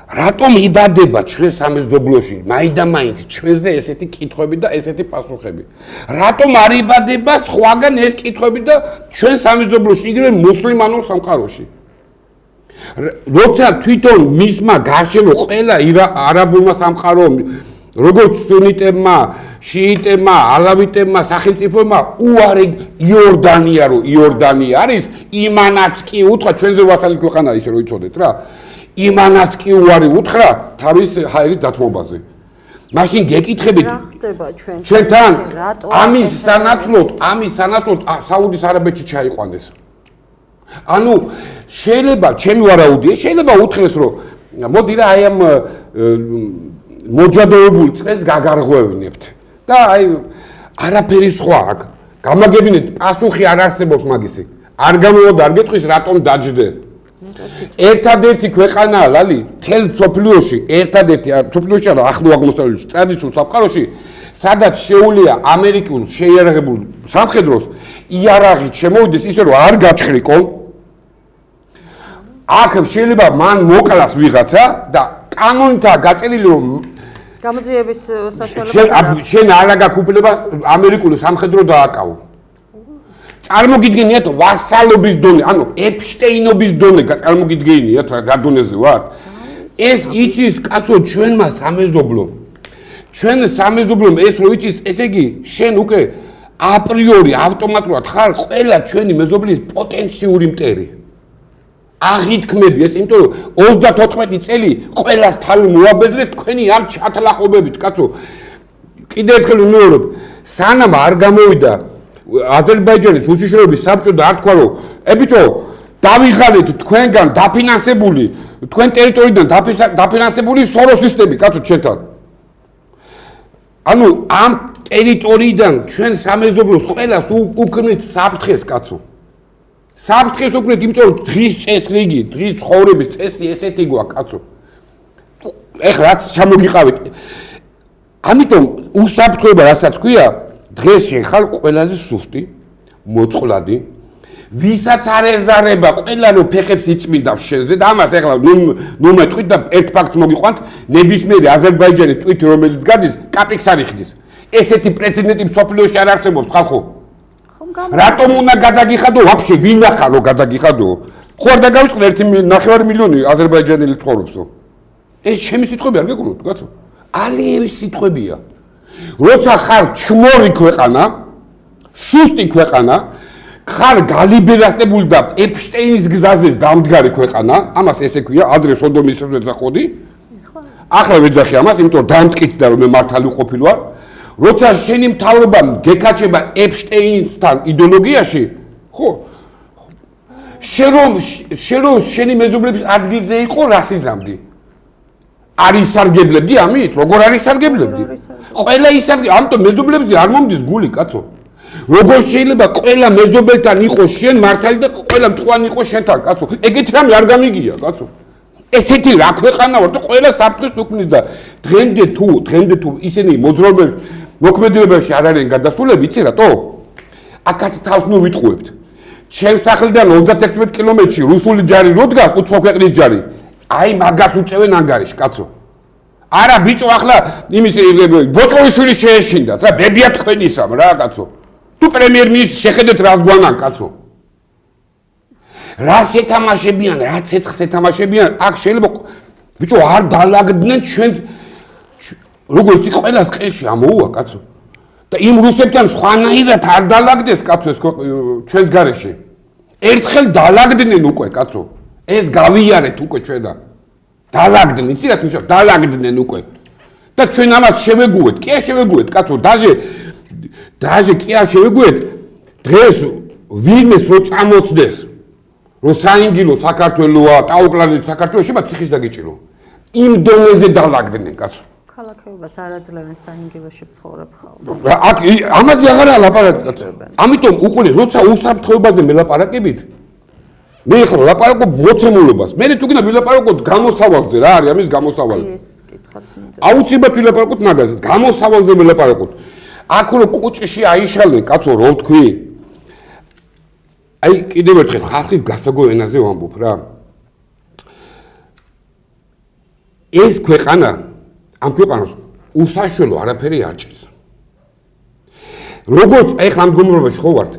რატომ იბადება ჩვენ სამეზობლოში მაინდა-მაინც ჩვენზე ესეთი კითხვები და ესეთი პასუხები რატომ არ იბადება სხვაგან ეს კითხვები და ჩვენ სამეზობლოში იგივე მუსლიმანურ სამყაროში როცა თვითონ მისმა გარშემო ყველა არაბულმა სამყარომ როგორც სუნიტებმა შიიტებმა ალავიტებმა სახელმწიფოებმა უარი იორდანია რომ იორდანია არის იმანაც კი უთხრა ჩვენზე ვასალი ქვეყანა ისე რომ იცოდეთ რა იმანაც კი უარი უთხრა თავის ჰაერის დათმობაზე. მაშინ გეკითხებით რა ხდება ჩვენთან ამის სანაცვლოდ საუდის არაბეთში ჩაიყვანეს. ანუ შეიძლება ჩემი ვარაუდია, შეიძლება უთხრეს რომ მოდი რა აი ამ მოჯადოებულ წრეს გაგარღვევინებთ. და აი არაფერი სხვა აქ. გამაგებინეთ პასუხი არ არსებობს მაგისი. არ გამოვიდა არ გეტყვის რატომ დაჯდე. ერთადერთი ქვეყანაა ლალი თელ სოფლიოში ერთადერთი სოფლიოში არა ახლო აღმოსავლეთში ტრადიციულ სამყაროში სადაც შეუულია ამერიკულ შეიარაღებულ სამხედროს იარაღით შემოვიდეს ისე რომ არ გაჩხრიკონ აქ შეიძლება მან მოკლას ვიღაცა და კანონითაა გაწერილი რომ გამოძიების საშუალება შენ არ გაქვს უფლება ამერიკული სამხედრო დააკავო წარმოგიდგენიათ ვასალობის დონე, ანუ ეპშტეინობის დონე წარმოგიდგენიათ რა დონეზე ვართ. ეს იცის კაცო ჩვენმა სამეზობლომ. ჩვენ სამეზობლომ ეს რო იცის, ესე იგი შენ უკვე აპრიორი ავტომატურად ხარ ყველა ჩვენი მეზობლის პოტენციური მტერი. აღითქმები ეს, იმიტომ რომ 34 წელი ყველას თავი მოაბეზრეთ თქვენი ამ ჩათლახობებით, კაცო. კიდე ერთხელ ვიმეორებ, სანამ არ გამოვიდა აზერბაიჯანის უშიშროების საბჭო და არ თქვა რომ ბიჭო დავიღალეთ თქვენგან დაფინანსებული თქვენ ტერიტორიიდან დაფინანსებული სოროსისტები კაცო ჩვენთან ანუ ამ ტერიტორიიდან ჩვენ სამეზობლოს ყველას უქმნით საფრთხეს კაცო საფრთხეს უქმნით იმიტომ რომ დღის წესრიგი დღის ცხოვრების წესი ესეთი გვაქვს კაცო ეხლა რაც ჩამოგიყავით ამიტომ უსაფრთხოება რასაც ქვია დღეს შეხარ ყველაზე სუსტი, მოწყვლადი, ვისაც არ ეზარება ყველა რომ ფეხებს იწმინდავს შენზე და ამას ეხლა ნუ მეტყვით და ერთ ფაქტს მოგიყვანთ, ნებისმიერი აზერბაიჯანის ტვიტი რომელიც გადის, კაპიქს არ იხდის. ესეთი პრეცედენტი მსოფლიოში არ არსებობს ხალხო. რატომ უნდა გადაგიხადო? ვაფშე ვინ ახლა რომ გადაგიხადო? ხო არ დაგავიწყდა 1.5 მილიონი აზერბაიჯანელი ცხოვრობსო. ეს ჩემი სიტყვები არ გეკონოთ, კაცო. ალიევის სიტყვებია. როცა ხარ ჩმორი ქვეყანა, სუსტი ქვეყანა, ხარ გალიბერატებული და ეპშტეინის გზაზე დამდგარი ქვეყანა, ამას ესე ქვია, ადრე სოდომის ეძახოდი. ახლა ვეძახი ამას, იმიტომ რომ დამტკიცდა რომ მე მართალი ყოფილი ვარ. როცა შენი მთავრობა გეკაჩება ეპშტეინსთან იდეოლოგიაში, ხო? შენ შენი მეზობლების ადგილზე იყო რასიზმი. არ ისარგებლებდი ამით? როგორ არ ისარგებლებდი? ყველა ისარგებდა, ამიტომ მეზობლებზე არ მომდის გული, კაცო. როგორ შეიძლება ყველა მეზობელთან იყოს შენ მართალი და ყველა მწვანი იყოს შენთან, კაცო? ეგეთი რამე არ გამიგია, კაცო. ესეთი რა ქვეყანა ვარ და ყველა საფრთხეს უქმნის და დღემდე თუ ისინი მოძრაობებს მოქმედებაში არ არიან გადასულები, იცი რატო? აქაც თავს ნუ ვიტყუებთ. ჩემს სახლიდან 36 კილომეტრში რუსული ჯარი რო დგას, უცხო ქვეყნის ჯარი. აი მაგას უწევენ ანგარიშ, კაცო. არა ბიჭო, ახლა იმის ბოჭკოიშვილი შეეშინდათ, რა ბებია თქვენისამ რა, კაცო. თუ პრემიერ-მინისტრს შეხედეთ რა გვანან, კაცო. რა შეთამაშებიან, რა ცეცხლს ეთამაშებიან, აქ შეიძლება ბიჭო არ დალაგდნენ ჩვენ როგორც ის ყველას ყელში ამოუვა, კაცო. და იმ რუსებთან სხვანაირად არ დალაგდეს, კაცო, ეს ჩვენს გარეშე. ერთხელ დალაგდნენ უკვე, კაცო. ეს გავიარეთ უკვე ჩვენა. დალაგდნენ, იცი რა თქმა უნდა, დალაგდნენ უკვე. და ჩვენ ამას შევეგუეთ, კი არ შევეგუეთ, კაცო, დაჟე კი არ შევეგუეთ. დღეს ვინმეს რო წამოწდეს, რო საინგილო საქართველოა, ტაუკლარი საქართველო, შემა ციხის დაგიჭირო. იმ დონეზე დალაგდნენ, კაცო. ქალაქეობას არ აძლევენ საინგილოში ცხოვრებ ხალხს. აქ ამაზე აღარა ლაპარაკი. ამიტომ უყურე, როცა უსაფრთხოებაზე მელაპარაკებით, მე ახლა ლაპარაკობ მოცემულობას. მე თუ გინდა ვილაპარაკოთ გამოსავალზე, რა არის ამის გამოსავალი? ეს კითხვაც მინდა. აუცილებლად ვილაპარაკოთ მაგაზე, გამოსავალზე ვილაპარაკოთ. აქ რო კუჭში აიშალე, კაცო, რო თქვი? აი კიდევ ერთხელ ხალხის გასაგო ენაზე ვამბობ რა. ეს ქვეყანა ამ ქვეყანას უსაშველო არაფერი არ ჭირს. როგორც ეხლა ამ მდგომარეობაში ხო ვართ,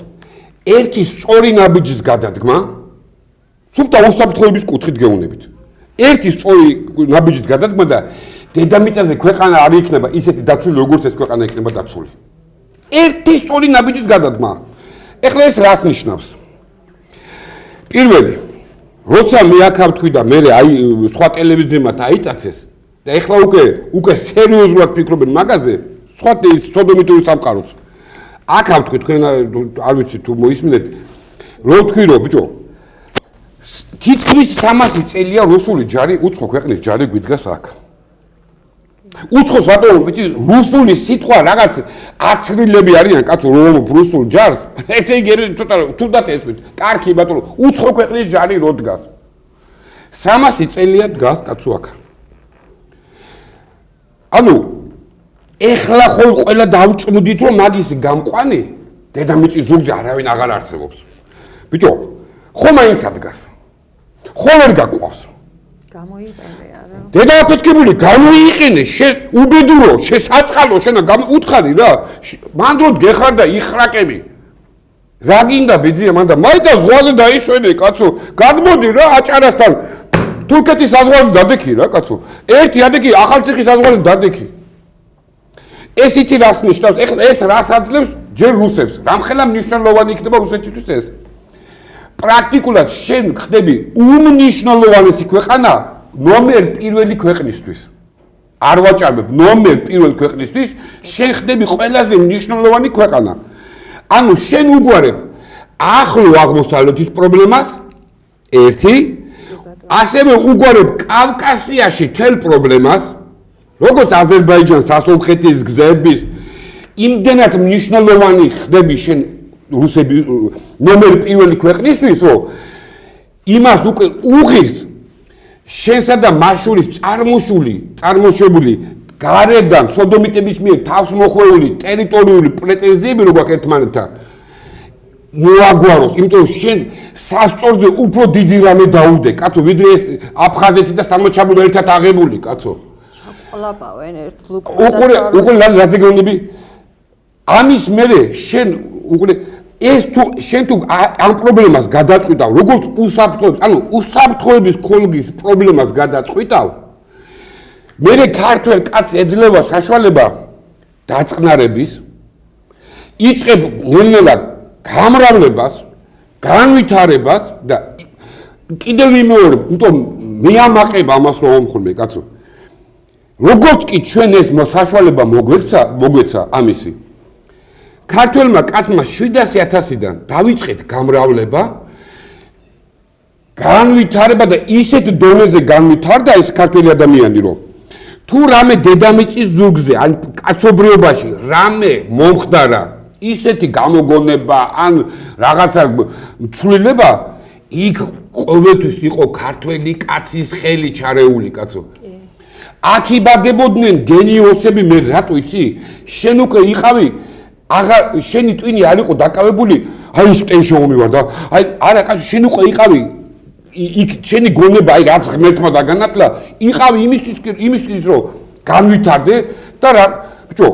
ერთი სწორი ნაბიჯის გადადგმა, სულთა უსაფრთხოების კუთხით გეუნებით. ერთი სწორი ნაბიჯის გადადგმა და დედამიწაზე ქვეყანა არ იქნება ისეთი დაცული, როგორც ეს ქვეყანა იქნება დაცული. ერთი სწორი ნაბიჯის გადადგმა. ეხლა ეს რას ნიშნავს? პირველი, როცა მე აქ ვთქვი და მე აი სხვა ტელევიზიებმა აიწაცეს და ეხლა უკვე სერიოზულად ფიქრობენ მაგაზე, სხვა სოდომიტური სამყაროც. აქ ვთქვი თქვენ არ ვიცი თუ მოისმინეთ, რო ვთქვი რომ ბიჭო, თითქმის 300 წელია რუსული ჯარი, უცხო ქვეყნის ჯარი გვიდგას აქ. უცხოს რატომ ვიცი რუსული სიტყვა რაღაც აცრილები არიან კაცო რომ რუსულ ჯარს ესე იგი ცოტა თუდად ესმით კარგი ბატონო უცხო ქვეყნის ჯარი რო დგას 300 წელია დგას კაცო აქ ანუ ეხლა ხო ყველა დავწმუდით რომ მაგის გამყვანი დედამიწის ზურგზე არავინ აღარ არსებობს ბიჭო ხო მაინც დგას ხო ვერ გაყვავს გამოიყენე არა დედააფეთქებული გამოიყენე უბედურო შესაწყალო შენა უთხარი რა მანდროდ გეხარ და იხრაკები რა გინდა ბიძია მანდა მაინდა ზღვაზე დაიშვენე კაცო გადმოდი რა აჭარასთან თურქეთის საზღვარზე დადექი რა კაცო ერთი ადექი ახალციხის საზღვარზე დადექი ეს იცი რას ნიშნავს ეხლა ეს რას აძლევს ჯერ რუსებს რამხელა მნიშვნელოვანი იქნება რუსეთისთვის ეს პრაქტიკულად შენ ხდები უმნიშვნელოვანესი ქვეყანა ნომერ პირველი ქვეყნისთვის არ ვაჭარბებ ნომერ პირველი ქვეყნისთვის შენ ხდები ყველაზე მნიშვნელოვანი ქვეყანა ანუ შენ უგვარებ ახლო აღმოსავლეთის პრობლემას ერთი ასევე უგვარებ კავკასიაში თელ პრობლემას როგორც აზერბაიჯანს ასოლხეთის გზების იმდენად მნიშვნელოვანი ხდები შენ რუსები ნომერ პირველი ქვეყნისთვის რომ იმას უკვე უღირს შენსა და მაშურის წარმოშებული გარედან სოდომიტების მიერ თავს მოხვეული ტერიტორიული პრეტენზიები რო გვაქვს ერთმანეთთან მოაგვაროს იმიტომ რომ შენ სასწორზე უფრო დიდი რამე დაუდე კაცო ვიდრე ეს აფხაზეთი და სამოჩაბლო ერთად აღებული კაცო ყლაპავენ ერთ ლუკ უყურე რაზე გეუბნები ამის მერე შენ უყურე ეს თუ შენ თუ ამ პრობლემას გადაწყვიტავ როგორც უსაფრთხოების ანუ უსაფრთხოების ქოლგის პრობლემას გადაწყვიტავ მე ქართველ კაცს ეძლევა საშუალება დაწყნარების, იწყებ ნელ-ნელა გამრავლებას, განვითარებას და კიდევ ვიმეორებ, იმიტომ მე ამაყებ ამას რომ მომხმე კაცო. როგორც კი ჩვენ ეს საშუალება მოგვეცა ამისი. ქართველმა კაცმა 700,000-დან დავიწყეთ გამრავლება, განვითარება და ისეთ დონეზე განვითარდა ეს ქართველი ადამიანი რომ თუ რამე დედამიწის ზურგზე ან კაცობრიობაში რამე მომხდარა ისეთი გამოგონება ან რაღაცა ცვლილება იქ ყოველთვის იყო ქართველი კაცის ხელი ჩარეული კაცო. აქ იბადებოდნენ გენიოსები მე რატო იცი? შენ უკვე იყავი აღარ შენი ტვინი არ იყო დაკავებული აი ეს ტენშენი ვარ და აი არა კაცო შენ უკვე იყავი იქ შენი გონება აი რაც ღმერთმა დაგანათლა იყავი იმისთვის რომ განვითარდე და რა ბიჭო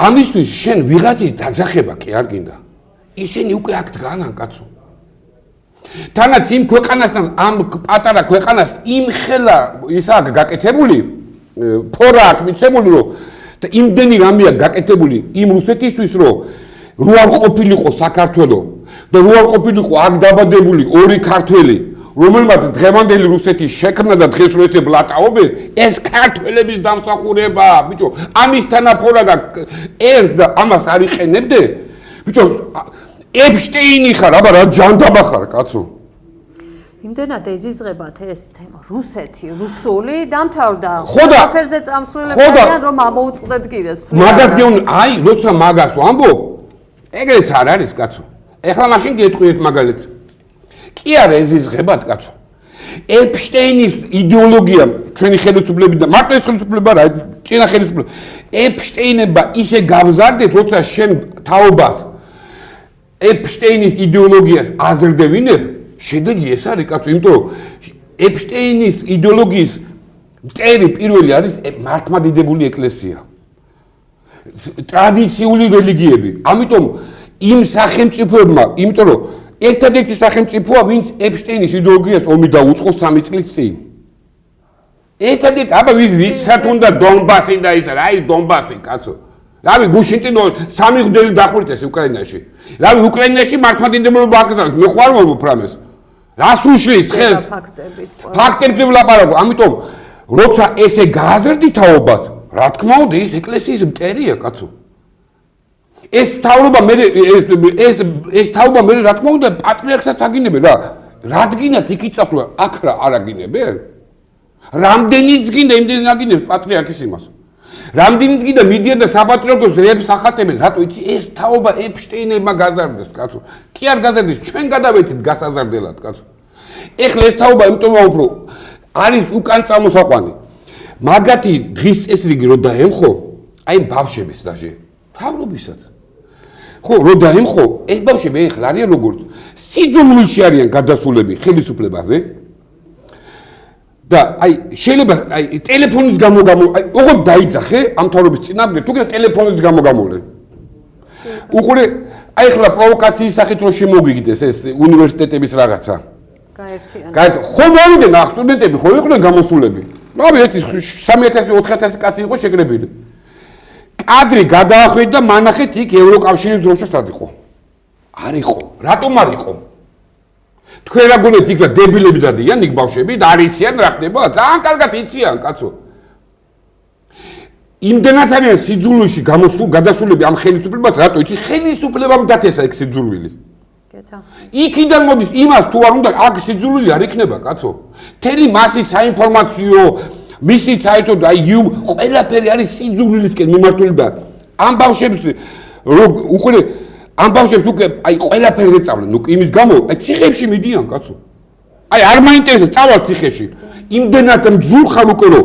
ამისთვის შენ ვიღაცის დაძახება კი არ გინდა ისინი უკვე აქ დგანან კაცო თანაც იმ ქვეყანასთან ამ პატარა ქვეყანას იმხელა ის აქ გაკეთებული ფორა აქ მიცემული რომ და იმდენი რამეა გაკეთებული იმ რუსეთისთვის რომ რო არ ყოფილიყო საქართველო და რო არ ყოფილიყო აქ დაბადებული ორი ქართველი რომელმაც დღევანდელი რუსეთი შექმნა და დღეს რო ესე ბლატაობენ ეს ქართველების დამსახურება ბიჭო ამის თანაფორა და ერთ და ამას არ იყენებდე ბიჭო ეპშტეინი ხარ აბა რა ჯანდაბა ხარ კაცო იმდენად ეზიზღებათ ეს თემა რუსეთი რუსული დამთავრდა ყველაფერზე წამსვლელებიან რომ ამოუწყდეთ კიდეც მაგათგან აი როცა მაგას ვამბობ ეგრეც არ არის კაცო ეხლა მაშინ გეტყვით მაგალითს კი არ ეზიზღებათ კაცო ეპშტეინის იდეოლოგია ჩვენი ხელისუფლები და მარტო ეს ხელისუფლება რა წინა ხელისუფლება ეპშტეინებმა ისე გავზარდეთ როცა შენ თაობას ეპშტეინის იდეოლოგიას აზრდევინებ შედეგი ეს არის კაცო იმიტომ რომ ეპშტეინის იდეოლოგიის მტერი პირველი არის მართლმადიდებელი ეკლესია ტრადიციული რელიგიები ამიტომ იმ სახელმწიფოებმა იმიტომ რომ ერთადერთი სახელმწიფოა ვინც ეპშტეინის იდეოლოგიას ომი დაუწყო 3 წლის წინ ერთადერთი აბა ვისაც უნდა დონბასი და ის აი დონბასი კაცო რავი გუშინ წინ 3 ღვთელი დახვრიტეს უკრაინაში რავი უკრაინაში მართლმადიდებლობა აკრძალეს მე ხوار ვამბობ რამეს რას უშლის ხელს ფაქტებზე ვლაპარაკო ამიტომ როცა ესე გააზრდი თაობას რა თქმა უნდა ის ეკლესიის მტერია კაცო ეს თაობა მე ეს თაობა მე რა თქმა უნდა პატრიარქსაც აგინებენ რა რადგინათ იქ იწასვლა აქ რა არ აგინებენ რამდენიც გინდა იმდენი აგინებს პატრიარქის იმას რამდენიც გინდა მიდიან და საპატრიარქოს რებს ახატებენ რატო იცი ეს თაობა ეპშტეინებმა გაზარდეს კაცო კი არ გაზარდეს ჩვენ გადავეთით გასაზარდელად კაცო ეხლა ეს თაობა იმიტომ უფრო არის უკან წამოსაყვანი მაგათი დღის წესრიგი რო დაემხო აი ბავშვების დაჟე თავრობისაც ხო რო დაემხო ეს ბავშვები ეხლა არიან როგორც სიძულვილში არიან გადასულები ხელისუფლებაზე და აი შეიძლება აი ტელეფონის გამო აი ოღონდ დაიძახე ამ თავრობის წინააღმდეგ თუ კიდე ტელეფონის გამო გამოვლენ უყურე აი ახლა პროვოკაციის სახით რო შემოგიგდეს ეს უნივერსიტეტების რაღაცა გაერთიანება ხო მოვიდნენ ახ სტუდენტები ხო იყვნენ გამოსულები რავი ერთი 3000-4000 კაცი იყო შეკრებილი კადრი გადაახვით და მანახეთ იქ ევროკავშირის დროშა სად იყო არ იყო რატომ არ იყო თქვენ რა გონეთ იქ დებილები დადიან იქ ბავშვები და არ იციან რა ხდება ძალიან კარგად იციან კაცო იმდენად არიან სიძულვილში გადასულები ამ ხელისუფლებას რატო იცი ხელისუფლებამ დათესა იქ სიძულვილი იქიდან მოდის იმას თუ არ უნდა აქ სიძულვილი არ იქნება კაცო თელი მასი საინფორმაციო მისი საერთოდ აი ყველაფერი არის სიძულვილისკენ მიმართული და ამ ბავშვებს უყურე ამ ბავშვებს უკვე აი ყველაფერზე წავლენ ნუ იმის გამო აი ციხეებში მიდიან კაცო აი არ მაინტერესებს წავალ ციხეში იმდენად მძულხარ უკვე რომ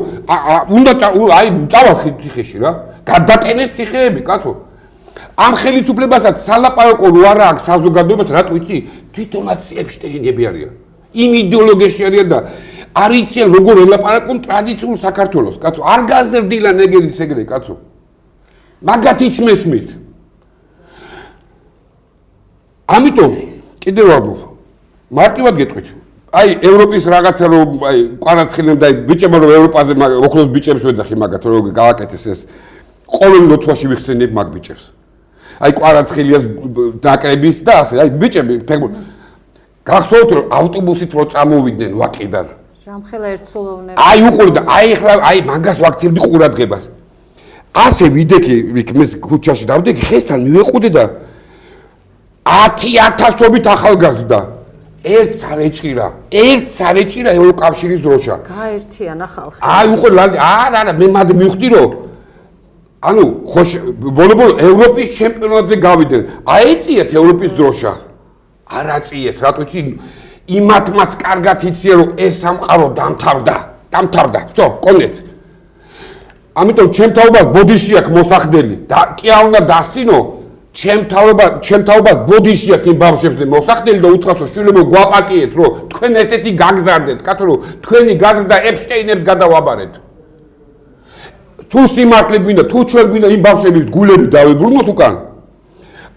უნდა აი წავალ ციხეში რა გადატენეს ციხეები კაცო ამ ხელისუფლებასაც სალაპარაკო რო არა აქვს საზოგადოებას რატო იცი თვითონაც ეპშტეინები არიან იმ იდეოლოგიაში არიან და არ იციან როგორ ელაპარაკონ ტრადიციულ საქართველოს კაცო არ გაზრდილან ეგრეთ ეგრე კაცო მაგათ იცმესმით ამიტომ კიდევ ვამბობ მარტივად გეტყვით აი ევროპის რაღაცა რომ აი კვარაცხელემ და ბიჭებმა რომ ევროპაზე ოქროს ბიჭებს ვეძახი მაგათ რომ გავაკეთეს ეს ყოველ ლოცვაში ვიხსენებ მაგ ბიჭებს. აი კვარაცხელიას დაკრების და ასე აი ბიჭები გახსოვთ რომ ავტობუსით რო წამოვიდნენ ვაკიდან. ჟამხელა ერთსულოვნები. აი უყურე და აი ახლა აი მაგას ვაქცევდი ყურადღებას. ასე ვიდექი მე ქუჩაში დავდექი ხესთან მივეყუდე და 10,000-ობით ახალგაზრდა ერთს არ ეჭირა ევროკავშირის დროშა. გაერთიანა ხალხი. აი უყურე არა მე მანდ მივხვდი რომ ანუ ბოლო ევროპის ჩემპიონატზე გავიდნენ. აეწიათ ევროპის დროშა. არ აწიეს, რატო იცი იმათმაც კარგად იციან რომ ეს სამყარო დამთავრდა. ვთო, კონეც. ამიტომ ჩემ თაობას ბოდიში აქვს მოსახდელი და კი არ უნდა დასცინო ჩემ თაობას ბოდიში აქვს იმ ბავშვებზე მოსახდელი და უთხრას რომ შვილებო გვაპაკიეთ რომ თქვენ ესეთი გაგზარდეთ კაცო რომ თქვენი გაზრდა ეპშტეინებს გადავაბარეთ თუ სიმართლე გვინდა თუ ჩვენ გვინდა იმ ბავშვების გულები დავიბრუნოთ უკან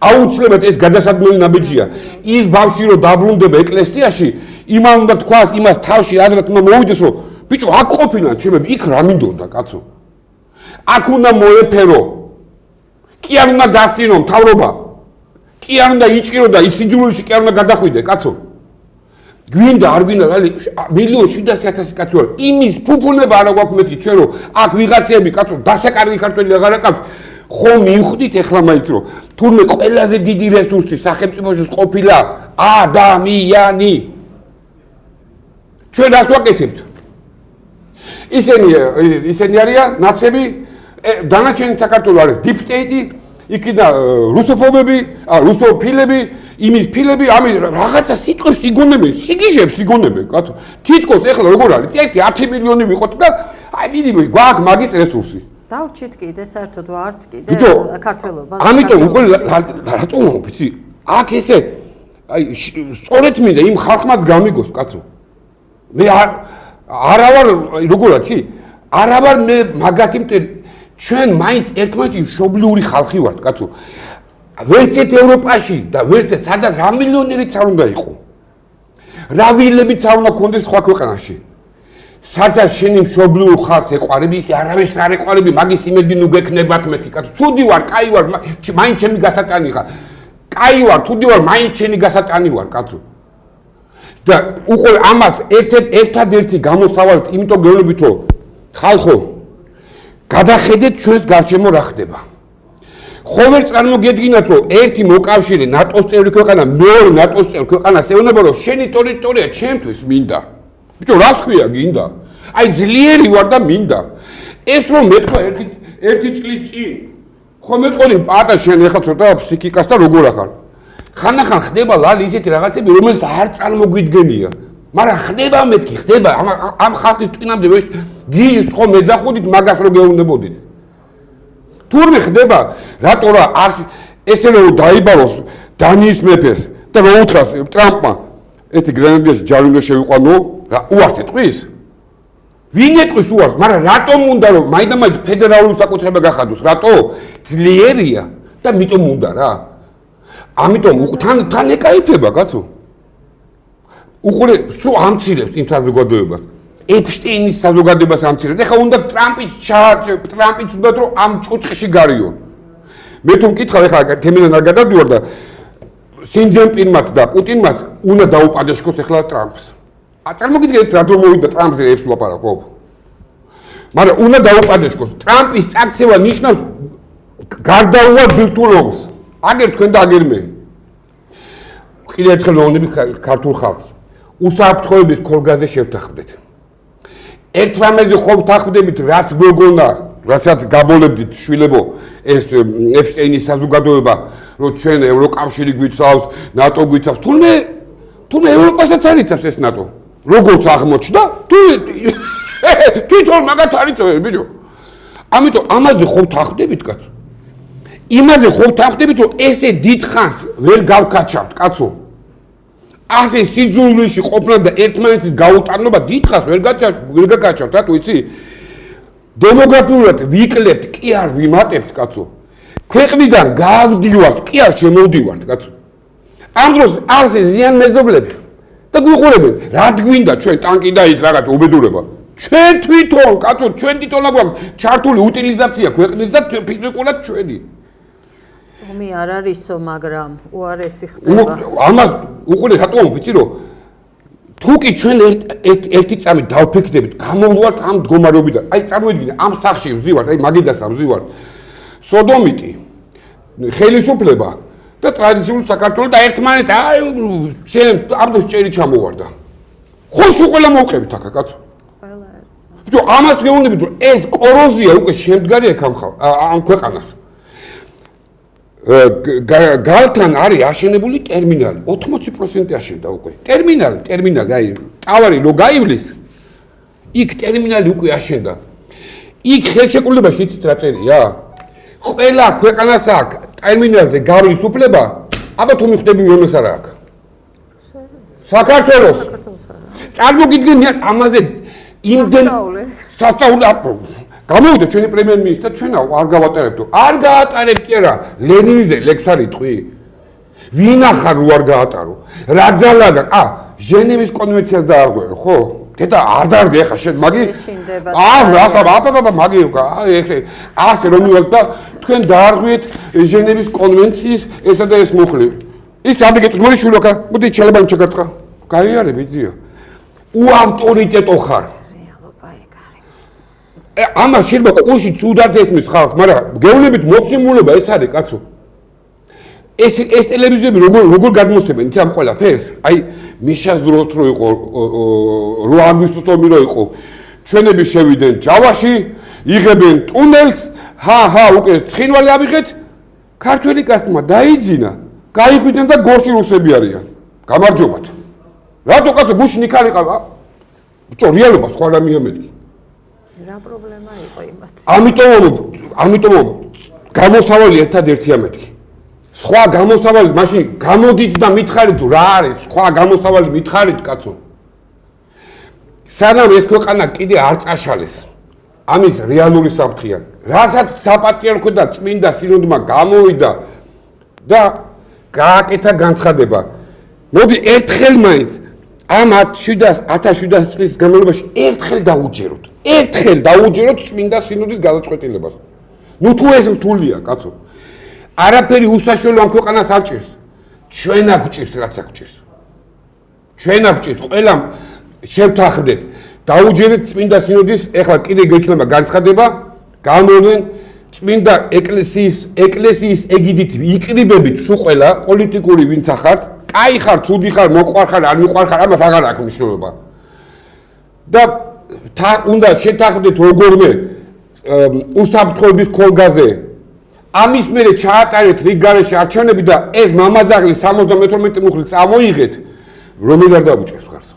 აუცილებლად ეს გადასადგმელი ნაბიჯია ის ბავშვი რომ დაბრუნდება ეკლესიაში იმან უნდა თქვას იმას თავში აზრად უნდა მოვიდეს რომ ბიჭო აქ ყოფილან ჩემები იქ რა მინდოდა კაცო აქ უნდა მოეფერო კი არ უნდა დასწინო მთავრობა კი არ უნდა იჭირო და ისიძულში კი არ უნდა გადახვიდე კაცო გვინდა არ გვინდა 1,700,000 კაცო იმის ფუფუნება არა გვაქვს მეთქი ჩვენ რომ აქ ვიღაცები კაცო დასაკარგი ქართველი აღარ აყავთ ხომ მივხვდით ეხლა მაინც რომ თურმე ყველაზე დიდი რესურსი სახელმწიფოში ყოფილა ადამიანი ჩვენ რას ვაკეთებთ ისინი არიან ნაცები დანარჩენი საქართველო არის deep state იქიდან რუსოფობები რუსოფილები იმის ფილები ამის რაღაცა სიტყვებს იგონებენ კაცო თითქოს ეხლა როგორ არის 10 მილიონი ვიყოთ და აი მიდი გვაქვს მაგის რესურსი დავრჩით კიდე საერთოდ ვართ კიდე საქართველოს ამიტომ უყურე რატომ ვიცი აქ ესე აი სწორედ მინდა იმ ხალხმაც გამიგოს კაცო მე არა ვარ როგორ არის არა ვარ მე მაგათი მტერი ჩვენ მაინც ერთმანეთი მშობლიური ხალხი ვართ კაცო ვერცეთ ევროპაში და ვერცეთ სადაც რა მილიონერიც არ უნდა იყო რა ვილებიც არ უნდა ქონდეს სხვა ქვეყანაში სადაც შენი მშობლიურ ხალხს ეყარები ისე არავის არ ეყარები მაგის იმედი ნუ გექნებათ მეთქი კაცო ცუდი ვარ კაი ვარ მაინც ჩემი გასატანი ხარ კაი ვარ ცუდი ვარ მაინც შენი გასატანი ვარ კაცო და უყურე ამას ერთადერთი გამოსავალით იმიტომ გეუბნებით რომ ხალხო გადახედეთ ჩვენს გარშემო რა ხდება ხომ წარმოგედგინათ რომ ერთი მოკავშირე ნატოს წევრი ქვეყანა მეორე ნატოს წევრი ქვეყანას ეუბნება რომ შენი ტერიტორია ჩემთვის მინდა ბიჭო რას ხვია გინდა აი ძლიერი ვარ და მინდა ეს რომ მეთქვა ერთი წლის წინ ხომ მეტყოლი პატა შენ ეხლა ცოტა ფსიქიკას და როგორ ახარ ხანახან ხდება ლალი ისეთი რაღაცები რომელიც არ წარმოგვიდგენია მაგრამ ხდება მეთქი ხდება ამ ხალხის წინამდე გიჟს ხომ ეძახოდით მაგას რომ გეუბნებოდით თურმე ხდება რატო რა არ ესე რომ დაიბალოს დანიის მეფეს და რომ უთხრას ტრამპმა ერთი გრენადიაში ჯარი უნდა შევიყვანო რა უარს ეტყვის ვინ ეტყვის უარს მაგრამ რატომ უნდა რომ მაინდა-მაინც ფედერალური საკუთრება გახადოს რატო ძლიერია და მიტომ უნდა რა ამიტომ თან ეკაიფება კაცო უყურე სულ ამცირებს იმ საზოგადოებას ეპშტეინის საზოგადოებას ამცირებს ეხლა უნდა ტრამპიც უნდა რომ ამ ჭუჭხში გარიონ მე თუ მკითხავ ეხლა თემიდან არ გადავდივარ და სინჯენპინმაც და პუტინმაც უნდა დაუპადეშქოს ეხლა ტრამპს წარმოგიდგენთ რა დრო მოვიდა ტრამპზე ეს ლაპარაკობ მაგრამ უნდა დაუპადეშქოს ტრამპის წაქცევა ნიშნავს გარდაუვალ ბირთვულობას აგერ თქვენ და აგერ მე კიდევ ერთხელ ვეუბნები ქართულ ხალხს უსაფრთხოების ქორგაზე შევთანხმდეთ ერთ რამეზე ხომ ვთანხმდებით რაც გოგონა რასაც გაბოლებდით შვილებო ეს ეპშტეინის საზოგადოება რომ ჩვენ ევროკავშირი გვიცავს ნატო გვიცავს თუნდე ევროპასაც არ იცავს ეს ნატო როგორც აღმოჩნდა თვითონ მაგათ არ იცავენ ბიჭო ამიტომ ამაზე ხომ ვთანხმდებით კაცო იმაზე ხომ ვთანხმდებით რომ ესე დიდ ხანს ვერ გავკაჩავთ კაცო ასე სიძულვილში ყოფნა და ერთმანეთის გაუტანობა დიდ ხანს ვერ გაკაჩავთ რატო იცი დემოგრაფიულად ვიკლებთ კი არ ვიმატებთ კაცო ქვეყნიდან გავდივართ კი არ შემოვდივართ კაცო ამ დროს ასე ზიანმეზობლები და გვიყურებენ, რა გვინდა ჩვენ ტანკი და ის რაღაც უბედურება. ჩვენ თვითონ, კაცო, ჩვენ თვითონ აგვაქვს ჩართული უტილიზაცია ქვეყნის და ფიზიკურად ჩვენი. ომი არ არისო, მაგრამ უარესი ხდება. ამას უყურე რატომ ვიცი რომ თუ კი ჩვენ ერთი წამით დავფიქრდებით, გამოვდივართ ამ მდგომარეობიდან. აი წარმოიდგინე, ამ სახში ვზივართ, აი მაგიდასა ვზივართ. სოდომიტი, ხელისუფლება და ტრადიციული საქართველო და ერთმანეთს აი შენ ამდენს ჭერი ჩამოვარდა. ხო სულ ყველა მოვყევით აქ, კაცო. ყველა ერთ. ბიჭო, ამას გეუბნებით რომ ეს კოროზია უკვე შემდგარი აქ ამ ქვეყანას. გალთან არის აშენებული ტერმინალი, 80% აშენდა უკვე. ტერმინალი, აი, ტავარი რო გაივლის, იქ ტერმინალი უკვე აშენდა. იქ ხელშეკრულებაში იცით რა წერია? ყველა ქვეყანას აქვს ტერმინალზე გავლის უფლება, აბა თუ მიხვდები რომელს არა აქვს. საქართველოს. წარმოგიდგენიათ ამაზე იმდენ სასწაული გამოვიდა ჩვენი პრემიერ-მინისტრი და ჩვენ არ გავატარებდო. არ გაატარებ კი არა, ლენინზე ლექს არ იტყვი. ვინ ახარ რო არ გაატარო? რა ძალა გაქვს? ჟენევის კონვენციას დაარღვევ, ხო? დედა არ დაარღვე ხა შენ მაგი? აბა მაგი ეხლა ასე რომ მივაკ და თქვენ დაარღვიეთ ჟენევის კონვენციის ესა და ეს მუხლი. ის ამიგეთ მოდი შულოკა, მოდი ჩალებანი ჩაგაწყა. გაიარებ იდიო. უავტორიტეტო ხარ. ამას შეიძლება ყუში ცუდად ესმის ხალხს, მაგრამ გეუბნებით მოცემულობა ეს არის, კაცო. ეს ტელევიზიები როგორ გადმოსცემენ ამ ყველაფერს? აი, მიშა ზროც რო იყო 8 აგვისტოს ომი რო იყო, ჩვენები შევიდნენ ჯავაში, იღებენ ტუნელს, უკვე ცხინვალი ავიღეთ, ქართველი კაცმა დაიძინა, გაიხვიდნენ და გორში რუსები არიან. გამარჯობათ. რატო კაცო გუშინ იქ არ იყავა? ბიჭო, რეალობა სხვა რამეა მეთქი. რა პრობლემა იყო იმათ? ამიტომ გამოსავალი ერთადერთია მეთქი. სხვა გამოსავალი მაშინ გამოდით და მითხარით რა არის? სხვა გამოსავალი მითხარით კაცო. სანამ ეს ქვეყანა კიდე არ წაშალეს. ამის რეალური საფრთხეა. რასაც საპატრიარქო და წმინდა სინოდმა გამოვიდა და გააკეთა განცხადება. მოდი ერთხელ მაინც ამ 1700 წლის განმავლობაში ერთხელ დაუჯეროთ წმინდა სინოდის გადაწყვეტილებას. ნუ თუ ეს რთულია, კაცო. არაფერი უსაშველო ამ ქვეყანას არ ჭირს. ჩვენ აქ ჭირს, რაც აქ ჭირს. ჩვენ აქ ჭირს, ყველამ შევთანხმდეთ, დაუჯერეთ წმინდა სინოდის, ეხლა კიდე გექნება განცხადება, გამოვიდნენ წმინდა ეკლესიის ეგიდით იყრიბებით სულ ყველა პოლიტიკური ვინც ახართ, კაი ხარ, ცუდი ხარ, მოყვარ ხარ, არ მიყვარ ხარ, ამას აღარ აქვს მნიშვნელობა. და უნდა შეთანხმდეთ როგორმე უსაფრთხოების ქოლგაზე. ამის მერე ჩაატარეთ რიგ გარეშე არჩევნები და ეს მამაძაღლი 72 მუხლი წამოიღეთ, რომელი არ დაუჭერს ხარს.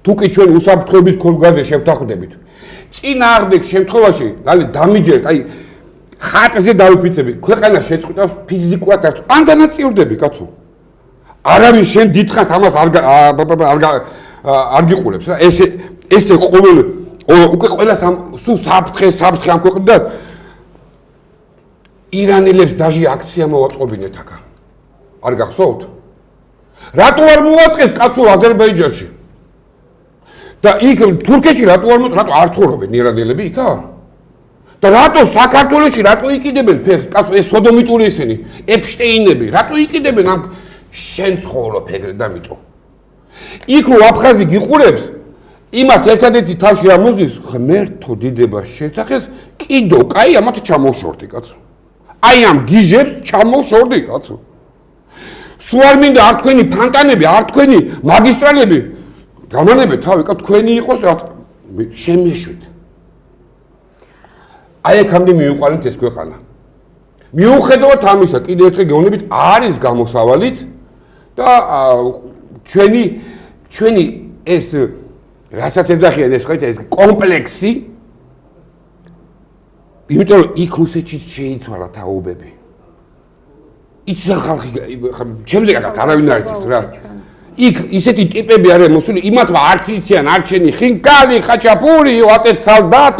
თუ კი ჩვენ უსაფრთხოების ქოლგაზე შევთანხმდებით. წინააღმდეგ შემთხვევაში, დამიჯერეთ, აი ხატზე დავიფიცები, ქვეყანა შეწყვიტავს ფიზიკურად არ განაწივრდები, კაცო. არავინ შენ დიდხანს ამას არ გიყურებს რა. ესე ყოველ უკვე ყველა სულ საფრთხე ამ ქვეყნიდან და ირანელებს დაჟე აქცია მოვაწყობინეთ აქ. არ გახსოვთ? რატო არ მოვაწყეთ კაცო აზერბაიჯანში? და იქ თურქეთში რატო არ ცხოვრობენ ირანელები იქა? და რატო საქართველოში რატო იყიდებენ ფეხს კაცო ეს სოდომიტური ისინი, ეფშტეინები, რატო იყიდებენ ამ შენ ცხოვრობ ეგრე და მიწო. იქ რო აფხაზი გიყურებს, იმას ერთადერთი თავში ამოზდის ღმერთო დიდება შესახეს, კიდო, კაი ამათ ჩამოვშორდი კაცო. აი ამ გიჟებს ჩამოვშორდი კაცო. სულ არ მინდა არ თქვენი ფანტანები, არ თქვენი მაგისტრალები, გამანებეთ თავი, კაცო თქვენი იყოს შემეშვით. აი აქამდე მივიყვანეთ ეს ქვეყანა. მიუხედავად ამისა, კიდევ ერთხელ გეუბნებით, არის გამოსავალიც და ჩვენი ეს რასაც ეძახიან ეს კომპლექსი, იმიტომ რომ იქ რუსეთში შეიცვალა თაობები. იცი ხალხი, შემდეგ არავინ არ იცის რა. იქ ისეთი ტიპები არიან მოსული, იმათმა არც იციან, არ ჩენი ხინკალი, ხაჩაპური, ატეთ სალდატ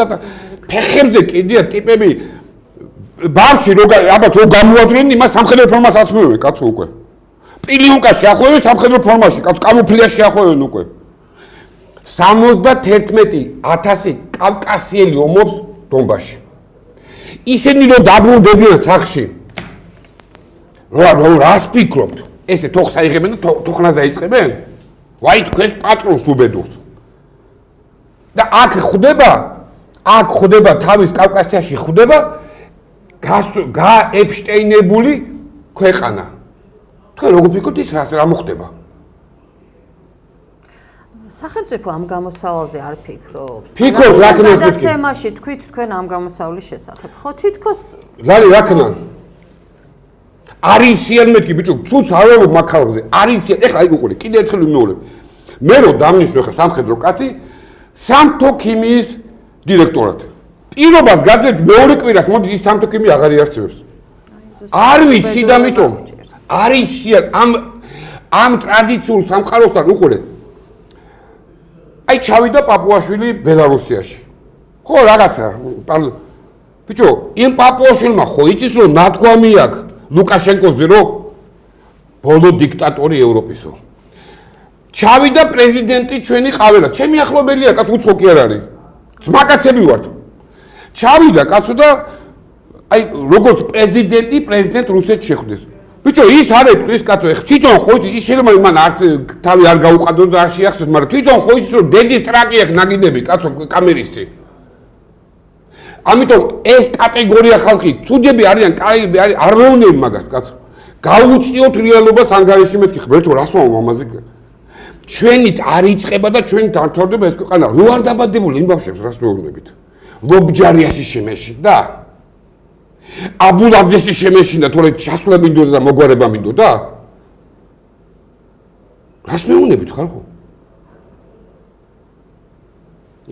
ფეხებზე კიდია ტიპები ბავში ალბათ რო გამოაძრენ იმას სამხედრო ფორმას აცმევენ კაცო უკვე. სპილიონკა შეახვევენ სამხედრო ფორმაში, კამუფლაჟი შეახვევენ უკვე. 71,000 კავკასიელი ომობს დონბასში. ისინი რომ დაბრუნდებიან სახში. რას ფიქრობთ? ესე თოხს აიღებენ და თოხნას დაიწყებენ? ვაი თქვენს პატრონს უბედურს. და აქ ხდება თავის კავკასიაში ხდება გაეპშტეინებული ქვეყანა. თქვენ როგორ ფიქრობთ ის რა მოხდება? სახელმწიფო ამ გამოსავალზე არ ფიქრობს. ფიქრობთ რა ქნა თქვენ? გადაცემაში თქვით თქვენ ამ გამოსავლის შესახებ. ხო თითქოს რა ქნა? არიციან მეთქი ბიჭო, ცუც არ ვარ მაგხალხზე. არიციან, ეხლა აი უყურე, კიდე ერთხელ ვიმეორებ. მე რო დამნიშნო ხა სამხედრო კაცი, სამთო ქიმიის დირექტორად. პირობას გადლეთ მეორე კვირას, მოდი ის სამთო ქიმია აღარ იარსებებს. არ ვიცი და ამიტომ არიციან ამ ტრადიციულ სამყაროსთან უყურე. აი ჩავიდა პაპუაშვილი ბელარუსიაში. ხო რაღაცა ბიჭო, იმ პაპუაშვილმა ხო იცის რომ ნათქვამი აქვს ლუკაშენკოზე რომ ბოლო დიქტატორი ევროპისო. ჩავიდა პრეზიდენტი ჩვენი ყაველად. ჩემი ახლობელია, კაც უცხო კი არ არის. ძმაკაცები ვართ. ჩავიდა კაცო და აი როგორც პრეზიდენტ რუსეთს შეხვდეს. ბიჭო, ის არ ეტყვის კაცო, თვითონ ხო იცი, ის შეიძლება იმან არც თავი არ გაუყადოს და არ შეახსოვს, მაგრამ თვითონ ხო იცის რომ დედის ტრაკი აქვს ნაგინები კაცო კამერის წინ. ამიტომ ეს კატეგორია ხალხი, ცუდები არიან, კაიები არის, არ მეუნები მაგას კაცო. გაუწიოთ რეალობას ანგარიში მეთქი, ხმერთო რას ვამბობ ამაზე? ჩვენით არ იწყება და ჩვენით არ თორდება ეს ქვეყანა. რო არ დაბადებული იმ ბავშვებს რას მეუბნებით? ლობჯარიასი შემეშინდა? აბულაძესი შემეშინდა, თორე ჩასვლა მინდოდა და მოგვარება მინდოდა? რას მეუბნებით ხალხო?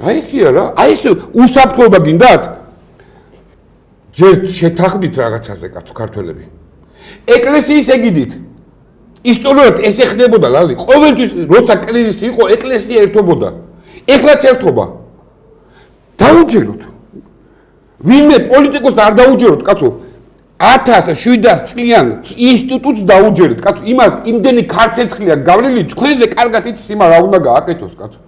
აი ესია რა, აი ეს უსაფრთხოება გინდათ? ჯერ შეთანხმდით რაღაცაზე კაცო ქართველები. ეკლესიის ეგიდით. ისტორიულად ესე ხდებოდა ლალი. ყოველთვის როცა კრიზისი იყო, ეკლესია ერთობოდა. ეხლაც ერთობა. დაუჯეროთ. ვინმე პოლიტიკოსს არ დაუჯეროთ, კაცო. 1700 წლიან ინსტიტუტს დაუჯერეთ, კაცო. იმას იმდენი ქარცეცხლია გავლილი, თქვენზე კარგად იცის იმა რა უნდა გააკეთოს, კაცო.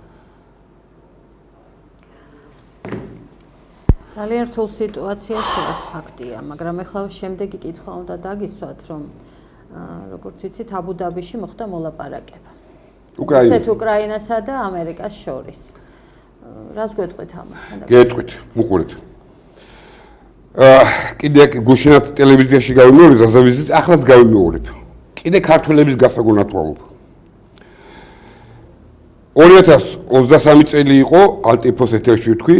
ძალიან რთულ სიტუაციაში ფაქტია, მაგრამ ეხლა შემდეგი კითხვა უნდა დაგისვათ, რომ როგორც ვიცით, აბუ-დაბიში მოხდა მოლაპარაკება. უკრაინასა და ამერიკას შორის. რას გვეტყვით ამასთან? გეტყვით, უყურეთ. კიდე გუშინათ ტელევიზიაში გავიმეორე ზაზავიზით, ახლაც გავიმეორებ. კიდე ქართველების გასაგონად ვამბობ. 2023 წელი იყო ალტიფოს ეთერში ვთქვი,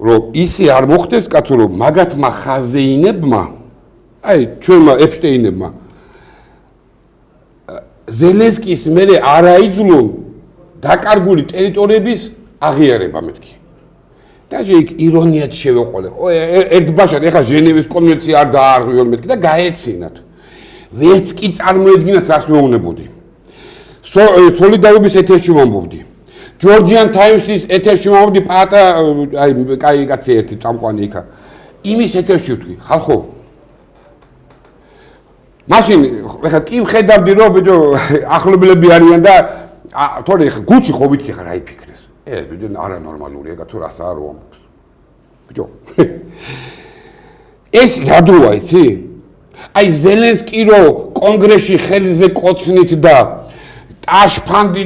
რომ ისე არ მოხდეს კაცო, რომ მაგათმა ხაზეინებმა, აი ჩვენმა ეპშტეინებმა ზელენსკის მერე არ აიძულონ დაკარგული ტერიტორიების აღიარება მეთქი. დაჟე იქ ირონიად შევეყოლე. ერთბაშად ეხლა ჟენევის კონვენცია არ დაარღვიონ მეთქი და გაეცინათ. ვერც კი წარმოედგინათ რას მეუბნებოდი. სოლიდარობის ეთერში ვამბობდი. ჯორჯიან ტაიმსის ეთერში ვამბობდი პატა აი კაი კაცი ერთი წამყვანი იქა. იმის ეთერში ვთქვი, ხალხო. მაშინ ეხლა კი ვხედავდი რომ ბიჭო ახლობლები არიან და თორე გუჩი ხო ვიცი ხარ აი ფიქრეს. ბიჭო არანორმალურია კაცო რას არ ვამბობს. ბიჭო ეს რა დროა იცი? აი ზელენსკი რო კონგრესში ხელზე კოცნით და ტაშფანდი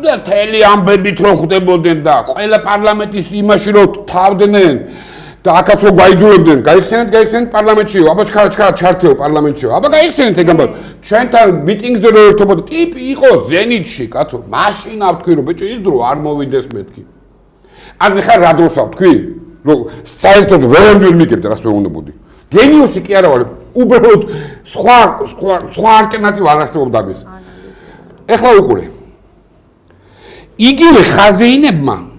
და თელი ამბებით რო ხდებოდნენ და ყველა პარლამენტის იმაში რო თავდნენ და აქაც რო გაიძულებდნენ, გაიხსენეთ პარლამენტშიო, აბა ჩქარა ჩართეო პარლამენტშიო, აბა გაიხსენეთ ეგ ამბავ. ჩვენთან მიტინგზე რო ერთობოდა, ტიპი იყო ზენიტში, კაცო, მაშინ ავთქვი რომ ბიჭო ის დრო არ მოვიდეს მეთქი. ანუ ხარ რა დროს ავთქვი, რომ საერთოდ ვერ მიგებდა რას მეუბნებოდი. გენიოსი კი არა ვარ, უბრალოდ სხვა ალტერნატივა არ არსებობდა ამის. ეხლა უყურე. იგივე ხაზეინებმა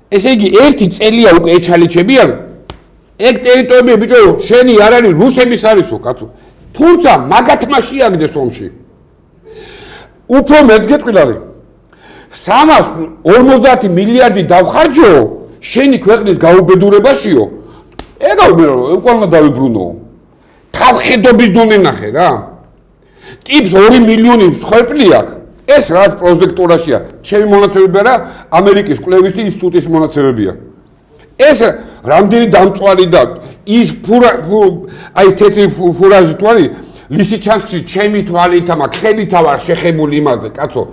ესე იგი ერთი წელია უკვე ეჩალიჩებიან ეგ ტერიტორიები ბიჭო შენი არ არის რუსების არისო კაცო თუმცა მაგათმა შეაგდეს ომში უფრო მეც გეტყვილარი 350 მილიარდი დავხარჯო შენი ქვეყნის გაუბედურებაშიო ეგ უკვე უნდა დავიბრუნო თავხედობის დონე ნახე რა ტიპს 2 მილიონი მსხვერპლი აქვს. ეს რაც პროჟექტორაშია, ჩემი მონაცემები არა, ამერიკის კვლევითი ინსტიტუტის მონაცემებია. ეს რამდენი დამწვარი და ის აი თეთრი ფურაჟი თუ არის ლისიჩანსკში ჩემი თვალით ამა ხელით ვარ შეხებული იმაზე, კაცო.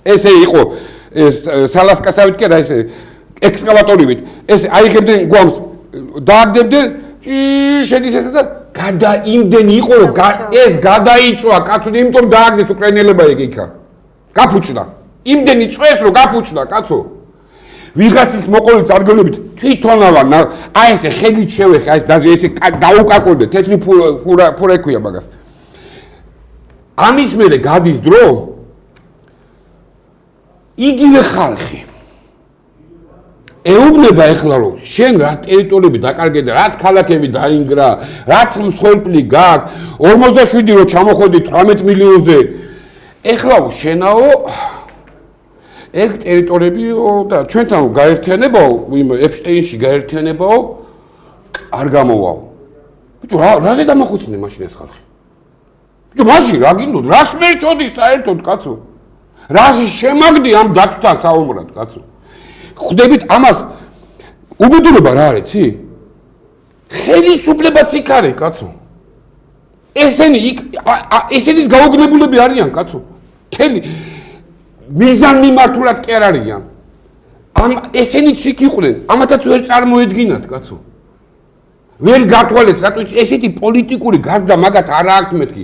ესე იყო ეს სალასკასავით კი რა ესე ექსკავატორივით. ეს აიღებდნენ გვამს, დააგდებდნენ, შედის ესა და იმდენი იყო რომ ეს გადაიწვა, კაცო, იმიტომ დააგდეს უკრაინელებმა ეგ იქა. გაფუჭდა. იმდენი წვეს რომ გაფუჭდა, კაცო. ვიღაცის მოყოლით არგონებით თვითონავან აი ესე ხელით შევეხე, აი ესე დაუკაკონდე, თეთრი ფურა ქვია მაგას. ამის მერე გადის დრო იგივე ხალხი ეუბნება ეხლა რომ შენ რა ტერიტორიები დაკარგე და რაც ქალაქები დაინგრა, რაც მსხვერპლი გაქვს, 47 რო ჩამოხოდი 18 მილიონზე. ეხლა შენაო ეგ ტერიტორიებიო და ჩვენთან გაერთიანებაო, იმ ეპშტეინში გაერთიანებაო, არ გამოვაო. ბიჭო, რაზე დამახოცნე მაშინ ეს ხალხი? ბიჭო, მაშინ რა გინდოდ? რას მერჩოდი საერთოდ, კაცო? რაში შემაგდი ამ დათვთან საუბრად, კაცო? ხვდებით ამას უბედურება რა არის, იცი? ხელისუფლებაც იქ არის, კაცო. ესენის გაუგნებულები არიან, კაცო. თელი მიზან მიმართულად კი არ არიან. ესენიც იქ იყვნენ, ამათაც ვერ წარმოედგინათ, კაცო. ვერ გათვალეს, რატო ესეთი პოლიტიკური გაზდა მაგათ არ აქვს მეთქი.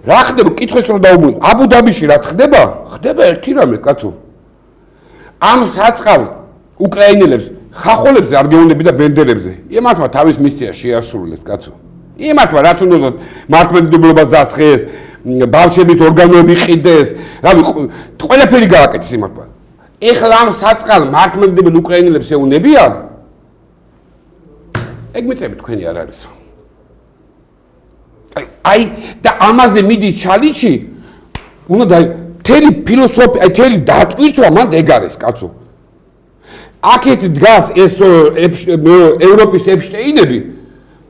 რა ხდება, კითხეს რომ დაუბრუნდე. აბუ-დაბიში რა ხდება? ხდება ერთი რამე, კაცო. ამ საწყალ უკრაინელებს, ხახოლებზე არ გეუბნები და ბენდერებზე. იმათმა თავის მისია შეასრულეს, კაცო. იმათმა რაც უნდა მართლმადიდებლობას დასხეს, ბავშვების ორგანოები ყიდეს, რავი, ყველაფერი გააკეთეს იმათმა. ეხლა ამ საწყალ მართლმადიდებელ უკრაინელებს ეუბნებიან? ეგ მეწები თქვენი არ არისო. აი და ამაზე მიდის ჩალიჩი, უნდა თელი ფილოსოფია, აი თელი დაწყვიტვა მან ეგ არის, კაცო. აქეთ დგას ეს ევროპის ეპშტეინები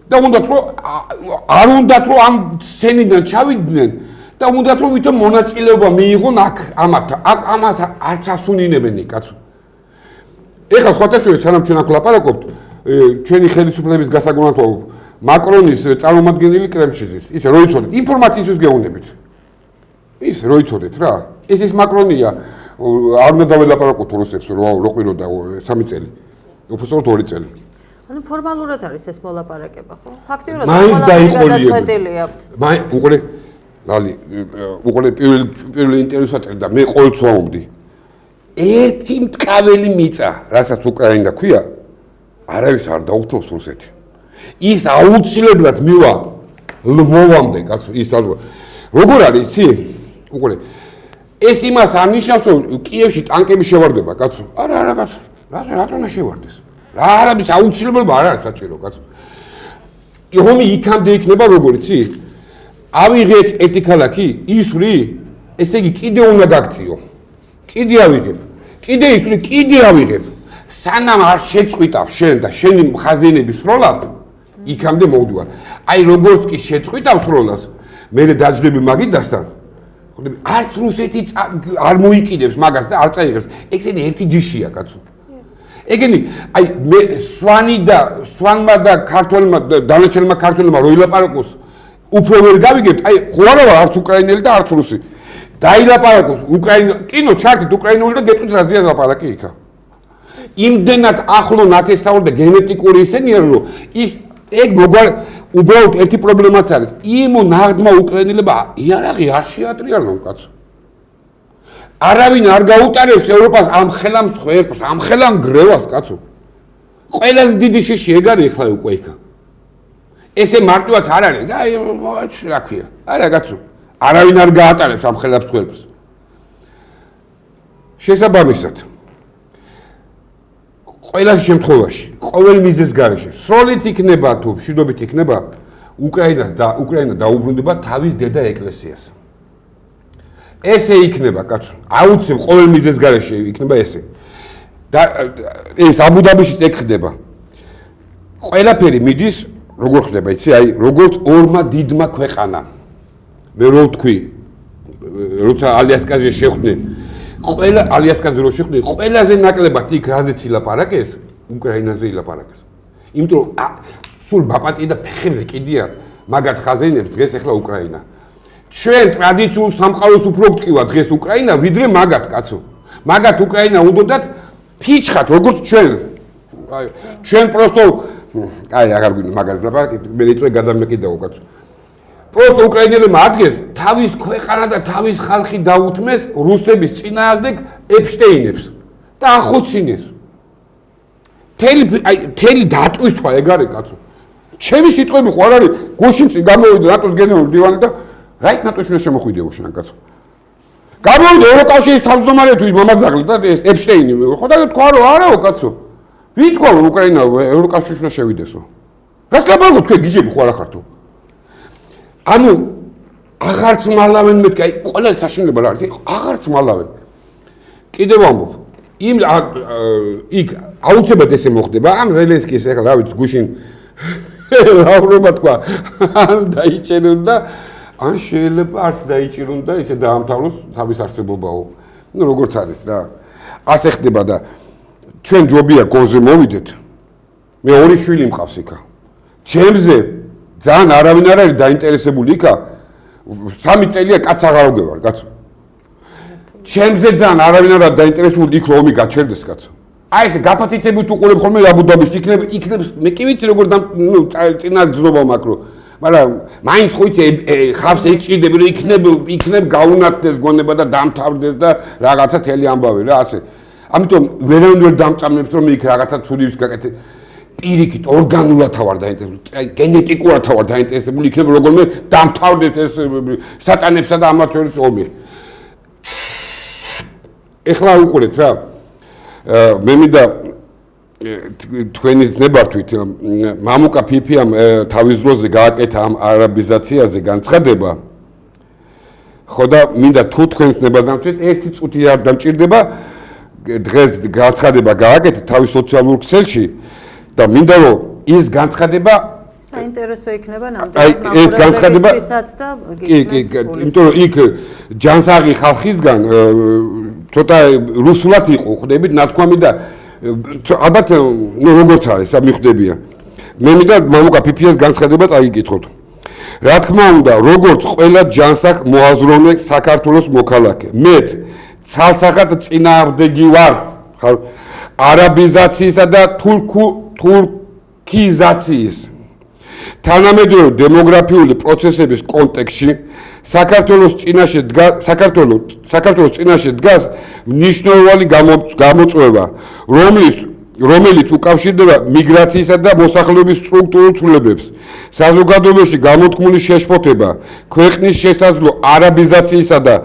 და უნდათ რომ არ უნდათ რომ ამ სცენიდან ჩავიდნენ და უნდათ რომ ვითომ მონაწილეობა მიიღონ აქ ამათ არც ასუნინებენი, კაცო. ეხლა სხვათა შორის სანამ ჩვენ აქ ვლაპარაკობთ, ჩვენი ხელისუფლების გასაგონათო მაკრონის წარმომადგენელი კრემლშიზის, ისე რო იცოდეთ, ინფორმაციისთვის გეუბნებით. ისე რო იცოდეთ რა. ეს ის მაკრონია, არ უნდა დაველაპარაკოთ რუსებს, რო ყვიროდა 3 წელი. უბრალოდ 2 წელი. ანუ ფორმალურად არის ეს მოლაპარაკება, ხო? ფაქტიურად გადაწყვეტილი აქვს. უყურე, ლალი, უყურე პირველი ინტერვიუს აწერდა, მე ყოველთვის ვამბობდი. ერთი მტკაველი მიწა, რასაც უკრაინა ქვია, არავის არ დაუთმობს რუსეთი. ის აუცილებლად მივა ლვოვამდე, კაცო, ის როგორ არის, იცი? უყურე, ეს იმას არ ნიშნავს, რომ კიევში ტანკები შევარდება, კაცო. არა, კაცო. რატომ არ შევარდეს? რა არის აუცილებლობა არ არის საჭირო, კაცო. ომი იქამდე იქნება როგორ, იცი? ავიღე ერთი ქალაქი, ისვრი, ესე იგი კიდე უნდა გაქციო. კიდე ავიღებ. კიდე ისვრი, კიდე ავიღებ. სანამ არ შეწყვიტავ შენ და შენი ხაზინების სროლას, იქამდე მოვდივარ. აი როგორც კი შეწყვიტავ სროლას, მე დაძვლები მაგიდასთან. ხოდები, არც რუსეთი არ მოიკიდებს მაგას და არ წაიღებს. ეგენი ერთი ჯიშია, კაცო. ეგენი, აი მე სვანმა და ქართველმა დანარჩენმა ქართველმა რო ილაპარაკოს, უფრო ვერ გავიგებთ, აი ხო არა არც უკრაინელი და არც რუსი. დაილაპარაკოს უკრაინა, კინო ჩართით უკრაინული და გეტყვით რაზეა ლაპარაკი იქა. იმდენად ახლო ნათესაური და გენეტიკური ისენია, რომ ის ეგ უბრალოდ ერთი პრობლემაც არის. იმ ნაღდმა უკრაინელებმა იარაღი არ შეატრიალონ, კაცო. არავინ არ გაუტარებს ევროპას ამ ხელამ მსხვერპლს, ამ ხელამ გრევას, კაცო. ყველაზე დიდი შეში ეგ არის ახლა უკვე იქა. ესე მარტივად არ არის და რა ქვია? არა, კაცო. არავინ არ გაატარებს ამ ხელამ მსხვერპლს. შესაბამისად ყველა შემთხვევაში, ყოველ მიზეზს გარეშე, სროლით იქნება თუ მშვიდობით იქნება, უკრაინა დაუბრუნდება თავის დედა ეკლესიას. ესე იქნება, კაცო. აუცილებლად ყოველ მიზეზს გარეშე იქნება ესე. და ეს აბუ-დაბიშიც ეგ ხდება. ყველაფერი მიდის, როგორ ხდება, იცი, აი, როგორც ორმა დიდმა ქვეყანამ. მე რო ვთქვი როცა ალიასკაზე შეხვდნენ ყველა ალიასკაზე რო შეხვდნენ ყველაზე ნაკლებად იქ რაზეც ილაპარაკეს უკრაინაზე ილაპარაკეს იმიტომ რომ სულ ბაპატი და ფეხებზე კიდია მაგათ ხაზენებს დღეს ახლა უკრაინა ჩვენ ტრადიციულ სამყაროს უფრო გტყივა დღეს უკრაინა ვიდრე მაგათ კაცო მაგათ უკრაინა უნდათ ფიჩხათ როგორც ჩვენ აი ჩვენ პროსტო აი აღარ გვინდა მაგას ლაპარაკი მე იწვე გადამეკიდაო კაცო პროსტო უკრაინელებმა ადგეს თავის ქვეყანა და თავის ხალხი დაუთმეს რუსების წინააღმდეგ ეპშტეინებს და ახოცინეს თელი დატვირთვა ეგ არის კაცო ჩემი სიტყვები ხო არ არის გუშინ წინ გამოვიდა ნატოს გენერალური დივანი და რა ის ნატოში უნდა შემოხვიდეო შენ კაცო გამოვიდა ევროკავშირის თავმჯდომარეთვის მომაძაღლე და ეპშტეინი ხო და თქვა რომ არაო კაცო ვინ თქვა რომ უკრაინა ევროკავშირში უნდა შევიდესო რას ლაპარაკობ თქვენ გიჟები ხო არ ახართო ანუ აღარც მალავენ მეთქი აი ყველა საშინელება რა არის აღარც მალავენ კიდევ ვამბობ იმ იქ აუცილებლად ესე მოხდება ამ ზელენსკის ახლა რა ვიცი გუშინ რაბრობა თქვა დაიჭერონ და ან შეიძლება არც დაიჭირონ და ისე დაამთავროს თავის არსებობაო ნუ როგორც არის რა ასე ხდება და ჩვენ ჯობია გონზე მოვიდეთ მე ორი შვილი მყავს იქა ჩემზე ძალიან არავინ არ არის დაინტერესებული იქა 3 წელია კაც აღარ ვგევარ კაცო ჩემზე ძალიან არავინ არ არის დაინტერესებული იქ რომ ომი გაჩერდეს კაცო აი ეს გაფათიცებით უყურებ ხოლმე აბუდაბიში იქნებ მე კი ვიცი როგორ ნუ წინა ძნობა მაკრო მაგრამ მაინც ხო იცი ხავს ეჭიდები რომ იქნებ გაუნათდეს გონება და დამთავრდეს და რაღაცა თელი ამბავი რა ასე ამიტომ ვერავინ ვერ დამწამებს რომ იქ რაღაცა ცუდის გაკეთე პირიქით ორგანულად ვარ დაინტერესებული აი გენეტიკურად ვარ დაინტერესებული იქნებ როგორმე დამთავრდეს ეს სატანებსა და ამათ შორის ომი ეხლა უყურეთ რა მე მინდა თქვენი ნებართვით მამუკა ფიფიამ თავის დროზე გააკეთა ამ არაბიზაციაზე განცხადება ხო და მინდა თუ თქვენს ნებართვით ერთი წუთი არ დამჭირდება დღეს განცხადება გააკეთა თავის სოციალურ ქსელში და მინდა რომ ის განცხადება საინტერესო იქნება ნამდვილად ეს განცხადება კი იმიტომ რომ იქ ჯანსაღი ხალხისგან ცოტა რუსულად იყო ხვდებით ნათქვამი და ალბათ ნუ როგორც არის მიხვდებია მე მინდა მამუკა ფიფიას განცხადება წაიგითხოთ რა თქმა უნდა როგორც ყველა ჯანსაღ მოაზროვნე საქართველოს მოქალაქე მეც ცალსახად წინააღმდეგი ვარ არაბიზაციისა და თურქიზაციის თანამედროვე დემოგრაფიული პროცესების კონტექსტში საქართველოს წინაშე დგას მნიშვნელოვანი გამოწვევა რომელიც უკავშირდება მიგრაციისა და მოსახლეობის სტრუქტურულ ცვლილებებს საზოგადოებაში გამოთქმული შეშფოთება ქვეყნის შესაძლო არაბიზაციისა და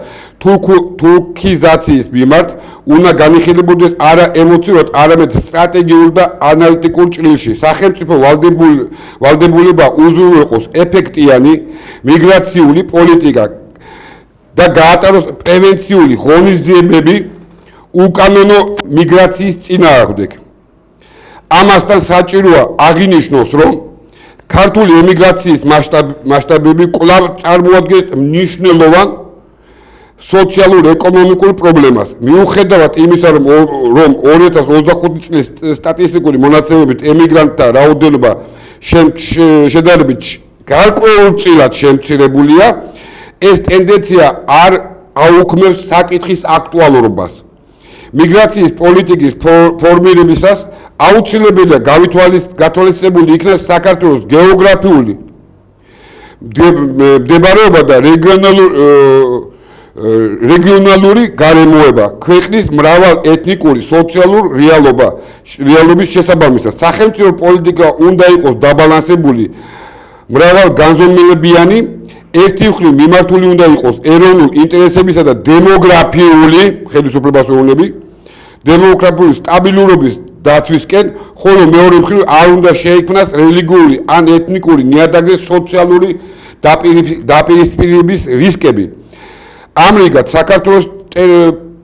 თურქიზაციის მიმართ უნდა განიხილებოდეს არა ემოციურად, არამედ სტრატეგიულ და ანალიტიკურ ჭრილში. სახელმწიფო ვალდებულება უზრუნველყოს ეფექტიანი მიგრაციული პოლიტიკა და გაატაროს პრევენციული ღონისძიებები უკანონო მიგრაციის წინააღმდეგ. ამასთან საჭიროა აღინიშნოს, რომ ქართული ემიგრაციის მასშტაბები კვლავ წარმოადგენს მნიშვნელოვან სოციალურ-ეკონომიკურ პრობლემას. მიუხედავად იმისა, რომ 2025 წლის სტატისტიკური მონაცემებით ემიგრანტთა რაოდენობა შედარებით გარკვეულწილად შემცირებულია, ეს ტენდენცია არ აუქმებს საკითხის აქტუალურობას. მიგრაციის პოლიტიკის ფორმირებისას აუცილებელია გათვალისწინებული იქნას საქართველოს გეოგრაფიული მდებარეობა და რეგიონალური გარემოება, ქვეყნის მრავალ ეთნიკური, სოციალურ რეალობის შესაბამისად. სახელმწიფო პოლიტიკა უნდა იყოს დაბალანსებული, მრავალგანზომილებიანი, ერთი მხრივ მიმართული უნდა იყოს ეროვნულ ინტერესებისა და დემოგრაფიული ხელისუფლებასეულები, დემოგრაფიული სტაბილურობის დაცვისკენ, ხოლო მეორე მხრივ არ უნდა შეიქმნას რელიგიური ან ეთნიკური ნიადაგის სოციალური დაპირისპირების რისკები. ამრიგად საქართველოს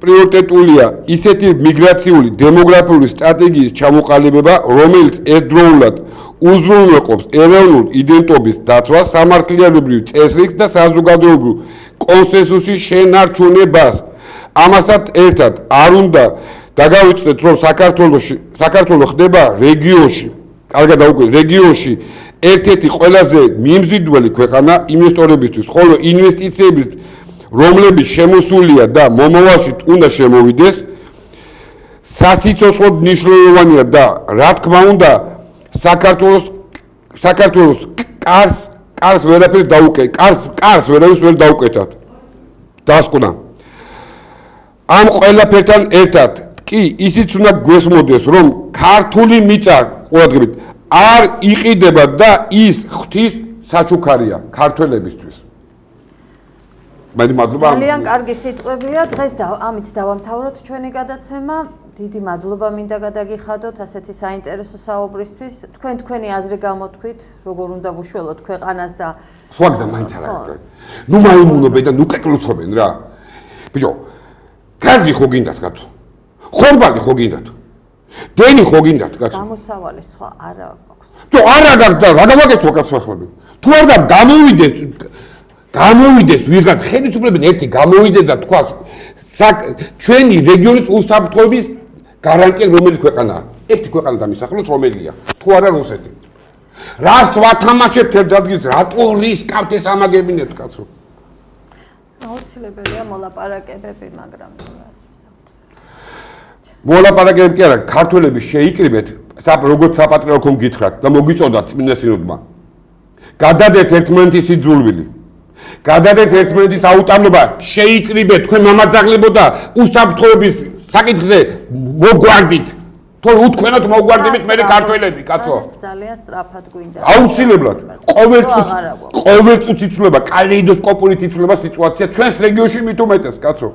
პრიორიტეტულია ისეთი მიგრაციული დემოგრაფიული სტრატეგიის ჩამოყალიბება, რომელიც ერთდროულად უზრუნველყოფს ეროვნულ იდენტობის დაცვას, სამართლიანობრივ წესრიგს და საზოგადოებრივ კონსენსუსის შენარჩუნებას. ამასთან ერთად არ უნდა დაგავიწყდეთ, რომ საქართველოს ხდება რეგიონში, კარგად დაუკვირდით, რეგიონში ერთ-ერთი ყველაზე მიმზიდველი ქვეყანა ინვესტორებისთვის, ხოლო ინვესტიციების, რომლებიც შემოსულია და მომავალში უნდა შემოვიდეს, საციცოცხლოდ მნიშვნელოვანია და რა თქმა უნდა საქართველოს კარს ვერაფერს ვერავის ვერ დაუკეთათ. დასკვნა. ამ ყველაფერთან ერთად კი ისიც უნდა გვესმოდეს, რომ ქართული მიწა ყურადღებით არ იყიდება და ის ღვთის საჩუქარია ქართველებისთვის. მადლობა. ძალიან კარგი სიტყვებია. დღეს ამით დავამთავროთ ჩვენი გადაცემა. დიდი მადლობა მინდა გადაგიხადოთ ასეთი საინტერესო საუბრისთვის. თქვენი აზრი გამოთქვით, როგორ უნდა გუშველოთ ქვეყანას და სხვა გზა მაინც არ არის. ნუ მაიმუნობენ და ნუ კეკლუცობენ რა. ბიჭო, გაზი ხო გინდათ კაცო? ხორბალი ხო გინდათ? დენი ხო გინდათ კაცო? გამოსავალი სხვა არა აქვს. ბიჭო, არა გაქვს და რა გავაკეთო კაცო ახლა? თუ არ გამოვიდეს ვიღაც ხელისუფლებენ ერთი გამოვიდეს და თქვა ჩვენი რეგიონის უსაფრთხოების გარანტია რომელი ქვეყანაა? ერთი ქვეყანა დამისახლოს რომელია? თუ არა რუსეთი. რას ვათამაშებთ ერთ ადგილს? რატო რისკავთ ეს ამაგებინეთ კაცო? აუცილებელია მოლაპარაკებები, მაგრამ მოლაპარაკებები კი არა, ქართველები შეიკრიბეთ, როგორც საპატრიარქომ გითხრათ და მოგიწოდათ წმინდა სინოდმა. გადადეთ ერთმანეთის სიძულვილი. გადადეთ ერთმანეთის აუტანობა, შეიკრიბეთ თქვენ მამაძაღლებო და უსაფრთხოების საკითხზე მოგვარდით. თორე უთქვენოთ მოგვარდებით მე ქართველები, კაცო. ძალიან სწრაფად გვინდა. აუცილებლად. ყოველ წუთს იცვლება კალეიდოსკოპური იცვლება სიტუაცია ჩვენს რეგიონში მით უმეტეს, კაცო.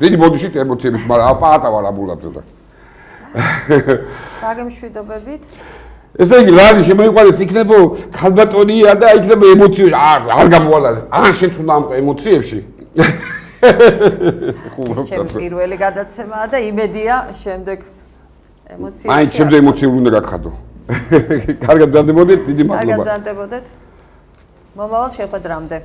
დიდი ბოდიშით ემოციების, მაგრამ აპატავა რაბულაძე და. დაგემშვიდობებით. ესე იგი, რა არის შემოიყვანეს იქნება ქალბატონია და იქნება ემოციები, არ გამოვალალე. ან შენც უნდა ამ ემოციებში. ჩემი პირველი გადაცემაა და იმედია შემდეგ ემოციები. აი, შემდეგ ემოციები უნდა გაგხადო. კარგად ძალდებოდეთ, დიდი მადლობა. კარგად ძალდებოდეთ. მომავალ შეხვედრამდე.